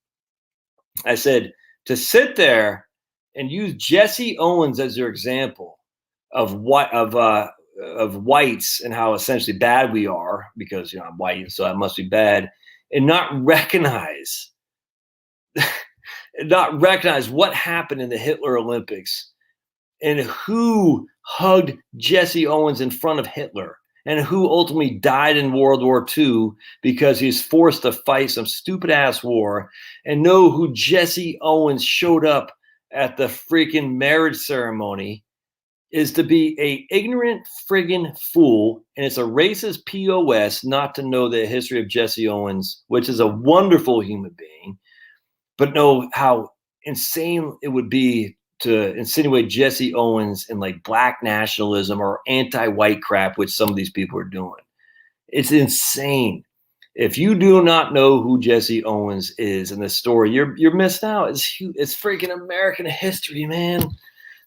I said, to sit there and use Jesse Owens as your example of whites and how essentially bad we are because I'm white, so I must be bad, and not recognize what happened in the Hitler Olympics and who hugged Jesse Owens in front of Hitler and who ultimately died in World War II because he was forced to fight some stupid ass war, and know who Jesse Owens showed up at the freaking marriage ceremony is to be a ignorant friggin' fool. And it's a racist POS not to know the history of Jesse Owens, which is a wonderful human being, but know how insane it would be to insinuate Jesse Owens in like black nationalism or anti-white crap, which some of these people are doing. It's insane. If you do not know who Jesse Owens is in this story, you're missing out. It's freaking American history, man.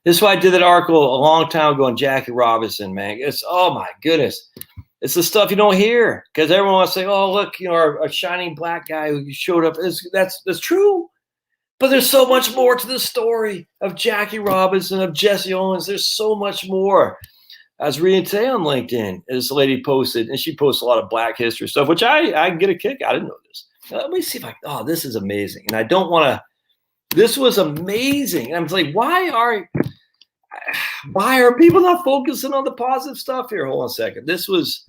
This is why I did that article a long time ago on Jackie Robinson, man. It's, oh my goodness. It's the stuff you don't hear because everyone wants to say, "Oh, look, our shining black guy who showed up." That's true. But there's so much more to the story of Jackie Robinson, of Jesse Owens. There's so much more. I was reading today on LinkedIn. This lady posted, and she posts a lot of black history stuff, which I get a kick. I didn't know this. Now, let me see if this is amazing. And I don't want to, this was amazing. And I'm like, why are people not focusing on the positive stuff here? Hold on a second. This was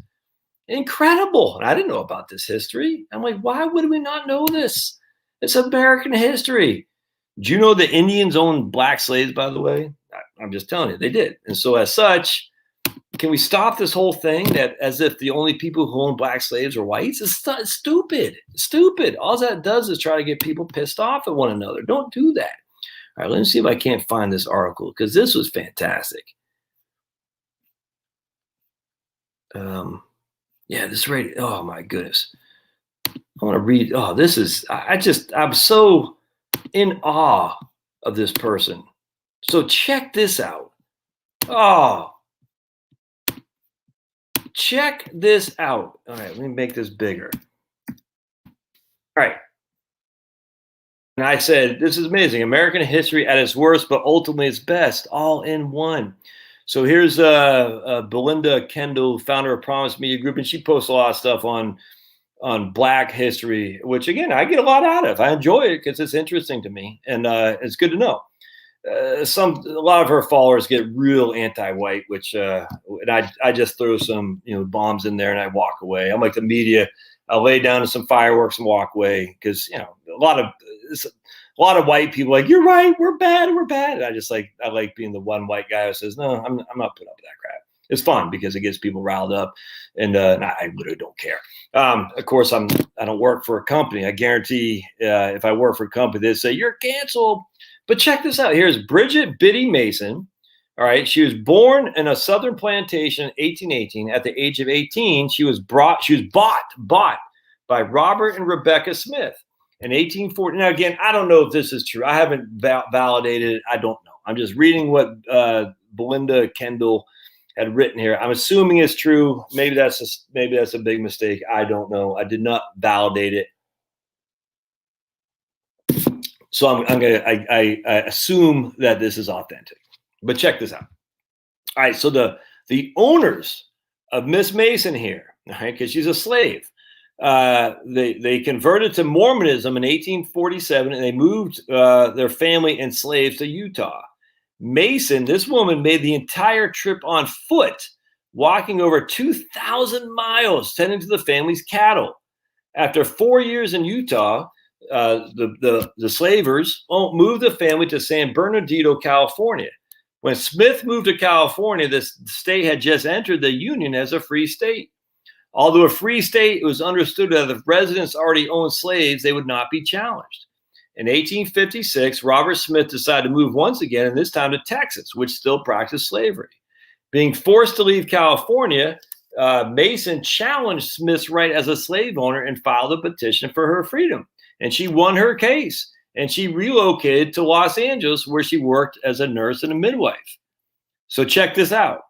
incredible. And I didn't know about this history. I'm like, why would we not know this? It's American history. Do you know the Indians owned black slaves, by the way? I'm just telling you, they did. And so as such, can we stop this whole thing that as if the only people who own black slaves are whites? It's stupid. Stupid. All that does is try to get people pissed off at one another. Don't do that. All right, let me see if I can't find this article because this was fantastic. Yeah, this radio. Oh my goodness. I want to read. Oh, this is, I'm so in awe of this person. So check this out. Oh, check this out. All right, let me make this bigger. All right. And I said, this is amazing. American history at its worst, but ultimately its best, all in one. So here's Belinda Kendall, founder of Promise Media Group, and she posts a lot of stuff on Black history, which again I get a lot out of. I enjoy it because it's interesting to me, and it's good to know. A lot of her followers get real anti-white, which and I just throw some bombs in there and I walk away. I'm like the media. I'll lay down to some fireworks and walk away because a lot of white people like, you're right, we're bad. And I like being the one white guy who says, no, I'm not putting up with that crap. It's fun because it gets people riled up, and I literally don't care. Of course, I don't work for a company. I guarantee if I work for a company, they'd say you're canceled. But check this out. Here's Bridget Biddy Mason. All right, she was born in a southern plantation in 1818. At the age of 18, she was bought by Robert and Rebecca Smith in 1840. Now, again, I don't know if this is true. I haven't validated it. I don't know. I'm just reading what Belinda Kendall had written here. I'm assuming it's true. Maybe that's a big mistake. I don't know. I did not validate it. So I assume that this is authentic. But check this out. All right, so the owners of Miss Mason here, all right, because she's a slave, they converted to Mormonism in 1847, and they moved their family and slaves to Utah. Mason, this woman, made the entire trip on foot, walking over 2,000 miles, tending to the family's cattle. After 4 years in Utah, the slavers moved the family to San Bernardino, California. When Smith moved to California, the state had just entered the Union as a free state. Although a free state, it was understood that if residents already owned slaves, they would not be challenged. In 1856, Robert Smith decided to move once again, and this time to Texas, which still practiced slavery. Being forced to leave California, Mason challenged Smith's right as a slave owner and filed a petition for her freedom. And she won her case, and she relocated to Los Angeles, where she worked as a nurse and a midwife. So check this out.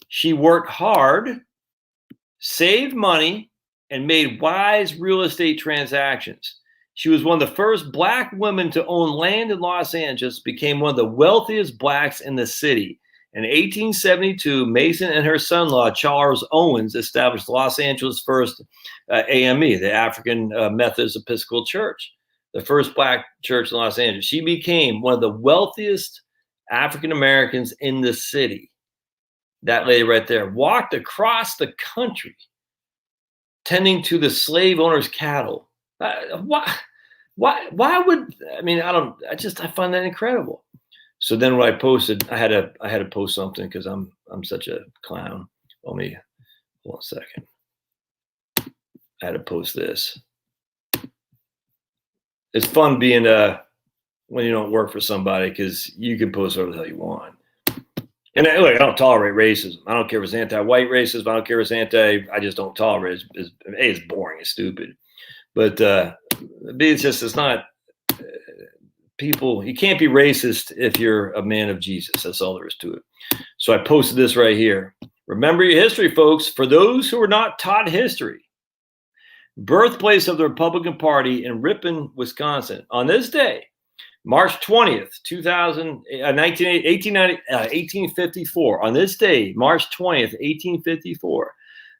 She worked hard, saved money, and made wise real estate transactions. She was one of the first Black women to own land in Los Angeles, became one of the wealthiest Blacks in the city. In 1872, Mason and her son-in-law, Charles Owens, established Los Angeles' first AME, the African Methodist Episcopal Church, the first Black church in Los Angeles. She became one of the wealthiest African Americans in the city. That lady right there walked across the country tending to the slave owners' cattle. Why would, I find that incredible. So then when I posted, I had to post something because I'm such a clown. Hold on a second. I had to post this. It's fun being when you don't work for somebody because you can post whatever the hell you want. And look, I don't tolerate racism. I don't care if it's anti-white racism. I don't care if it's I just don't tolerate it. It's boring. It's stupid. But it's not people. You can't be racist if you're a man of Jesus. That's all there is to it. So I posted this right here. Remember your history, folks. For those who are not taught history, birthplace of the Republican Party in Ripon, Wisconsin. On this day, March 20th, 1854. On this day, March 20th, 1854,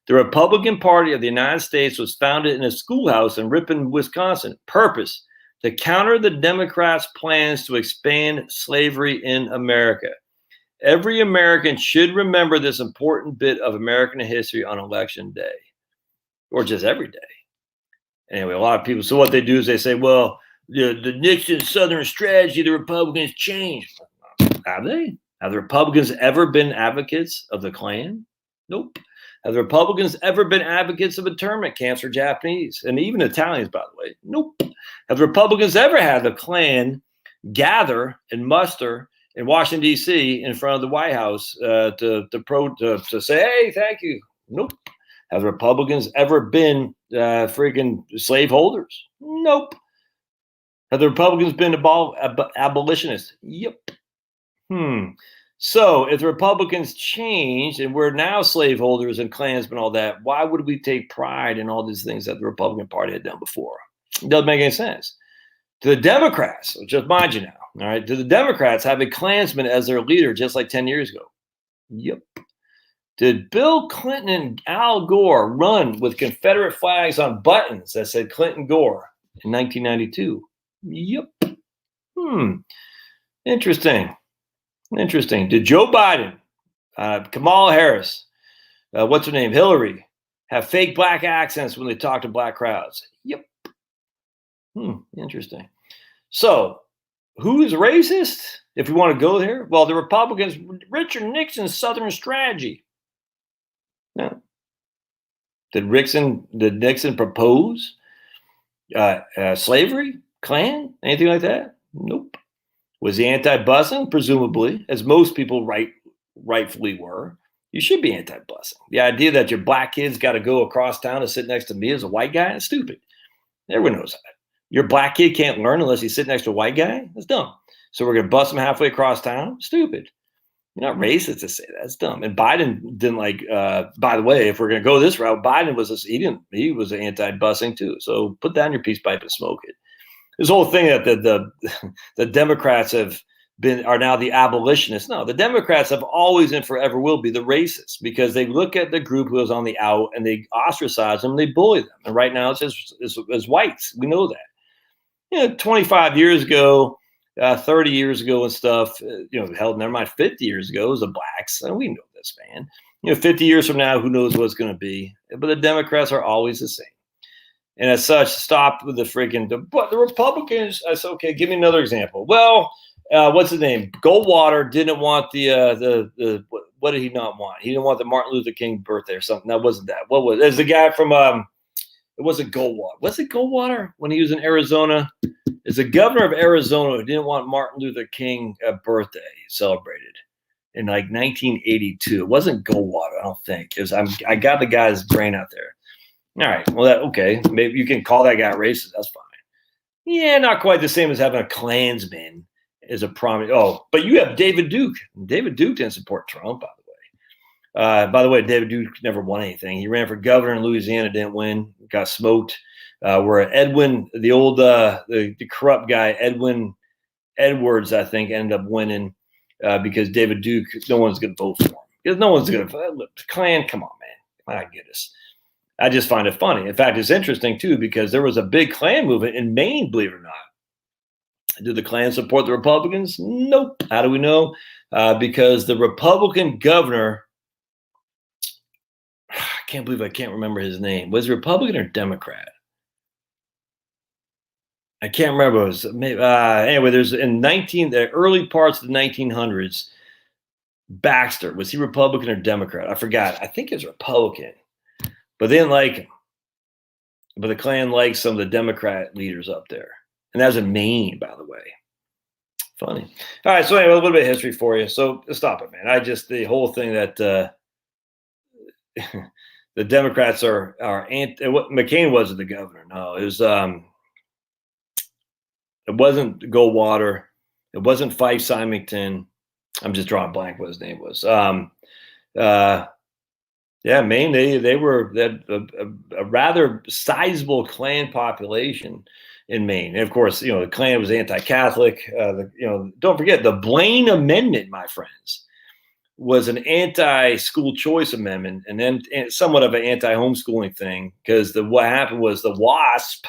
the Republican Party of the United States was founded in a schoolhouse in Ripon, Wisconsin. Purpose: to counter the Democrats' plans to expand slavery in America. Every American should remember this important bit of American history on Election Day, or just every day. Anyway, a lot of people, so what they do is they say, well, the Nixon Southern strategy, the Republicans changed. Have they? Have the Republicans ever been advocates of the Klan? Nope. Have the Republicans ever been advocates of internment camps for Japanese and even Italians, by the way? Nope. Have the Republicans ever had the Klan gather and muster in Washington, D.C. in front of the White House to say, hey, thank you? Nope. Have the Republicans ever been freaking slaveholders? Nope. Have the Republicans been abolitionists? Yep. So if the Republicans changed and we're now slaveholders and Klansmen and all that, why would we take pride in all these things that the Republican Party had done before? It doesn't make any sense. To the Democrats, just mind you now, all right, do the Democrats have a Klansman as their leader just like 10 years ago? Yep. Did Bill Clinton and Al Gore run with Confederate flags on buttons that said Clinton Gore in 1992? Yep. Interesting. Interesting. Did Joe Biden, Kamala Harris, what's her name, Hillary, have fake black accents when they talk to black crowds? Yep. Interesting. So, who is racist? If we want to go there, well, the Republicans, Richard Nixon's Southern strategy. No. Did Nixon propose slavery, Klan, anything like that? Nope. Was he anti-busing? Presumably, as most people rightfully were. You should be anti-busing. The idea that your black kids got to go across town to sit next to me as a white guy is stupid. Everyone knows that. Your black kid can't learn unless he sits next to a white guy? That's dumb. So we're going to bus him halfway across town? Stupid. You're not racist to say that. That's dumb. And Biden didn't like, by the way, if we're going to go this route, Biden he was anti-busing too. So put that in your peace pipe and smoke it. This whole thing that the Democrats are now the abolitionists. No, the Democrats have always and forever will be the racists because they look at the group who is on the out and they ostracize them, and they bully them. And right now it's whites. We know that. 25 years ago, 30 years ago and stuff, hell, never mind, 50 years ago, it was the blacks. And we know this, man. 50 years from now, who knows what it's going to be. But the Democrats are always the same. And as such, stop with but the Republicans, I said, okay, give me another example. Well, what's his name? Goldwater didn't want what did he not want? He didn't want the Martin Luther King birthday or something. That wasn't that. What was it? There's the guy from, it wasn't Goldwater. Was it Goldwater when he was in Arizona? It's the governor of Arizona who didn't want Martin Luther King birthday celebrated in like 1982. It wasn't Goldwater, I don't think. I got the guy's brain out there. All right. Well, okay. Maybe you can call that guy racist. That's fine. Yeah, not quite the same as having a Klansman as a prominent. Oh, but you have David Duke. David Duke didn't support Trump, by the way. David Duke never won anything. He ran for governor in Louisiana, didn't win, got smoked. Where Edwin, the old, the corrupt guy, Edwin Edwards, I think, ended up winning because David Duke, no one's going to vote for him. Because no one's going to vote. Klan, come on, man. My goodness. I just find it funny. In fact, it's interesting, too, because there was a big Klan movement in Maine, believe it or not. Did the Klan support the Republicans? Nope. How do we know? Because the Republican governor, I can't believe I can't remember his name. Was he Republican or Democrat? I can't remember. It was anyway, there's the early parts of the 1900s, Baxter, was he Republican or Democrat? I forgot. I think he was Republican. But they didn't like him. But the Klan liked some of the Democrat leaders up there. And that was in Maine, by the way. Funny. All right, so anyway, a little bit of history for you. So stop it, man. The whole thing that the Democrats are what McCain wasn't the governor. No, it wasn't Goldwater. It wasn't Fife Symington. I'm just drawing a blank what his name was. Yeah, Maine, they were a rather sizable Klan population in Maine. And of course, the Klan was anti-Catholic. Don't forget the Blaine Amendment, my friends, was an anti-school choice amendment, and then somewhat of an anti-homeschooling thing. Because what happened was the WASP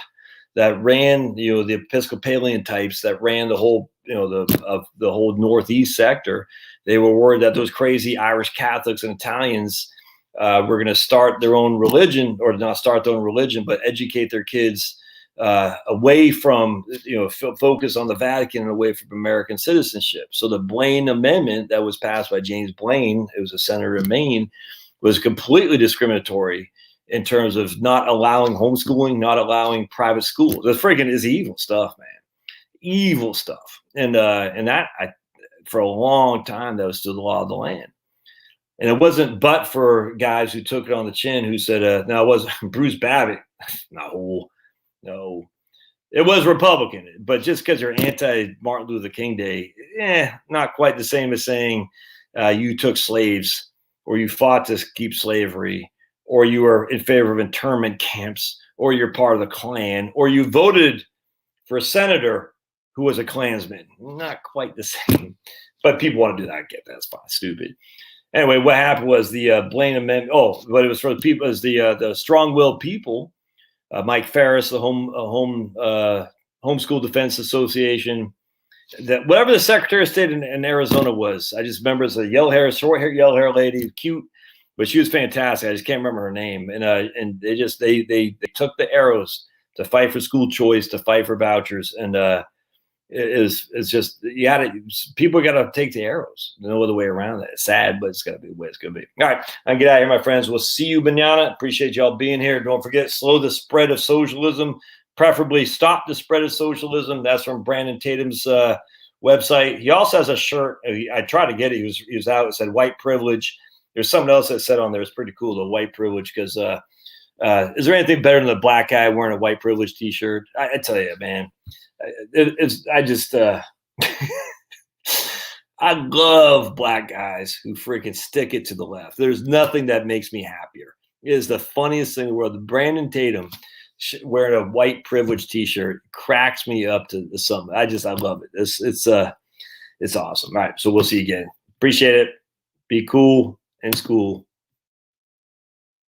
that ran, the Episcopalian types that ran the whole, the whole Northeast sector. They were worried that those crazy Irish Catholics and Italians were going to start their own religion, or not start their own religion, but educate their kids away from, focus on the Vatican and away from American citizenship. So the Blaine Amendment that was passed by James Blaine, it was a senator in Maine, was completely discriminatory in terms of not allowing homeschooling, not allowing private schools. It freaking is evil stuff, man. Evil stuff. And for a long time, that was still the law of the land. And it wasn't but for guys who took it on the chin who said, no, it wasn't Bruce Babbitt. No. It was Republican. But just because you're anti-Martin Luther King Day, not quite the same as saying you took slaves or you fought to keep slavery or you were in favor of internment camps or you're part of the Klan or you voted for a senator who was a Klansman. Not quite the same. But people want to do that. I get that. It's fine. Stupid. Anyway, what happened was the Blaine Amendment. Oh, but it was for the people. It was the strong-willed people. Mike Ferris, the Homeschool Defense Association. That whatever the Secretary of State in Arizona was, I just remember it's a short hair, yellow hair lady, cute, but she was fantastic. I just can't remember her name. And they took the arrows to fight for school choice, to fight for vouchers, and it's just people got to take the arrows. No other way around that. It's sad, but it's got to be the way it's going to be. All right, I get out of here, my friends. We'll see you manana. Appreciate y'all being here. Don't forget, slow the spread of socialism. Preferably stop the spread of socialism. That's from Brandon Tatum's website. He also has a shirt. I tried to get it. He was out. It said white privilege. There's something else that said on there. It's pretty cool, the white privilege, because is there anything better than a black guy wearing a white privilege T-shirt? I tell you, man, I love black guys who freaking stick it to the left. There's nothing that makes me happier. It is the funniest thing in the world. Brandon Tatum wearing a white privilege T-shirt cracks me up to the summit. I love it. It's awesome. All right, so we'll see you again. Appreciate it. Be cool and school.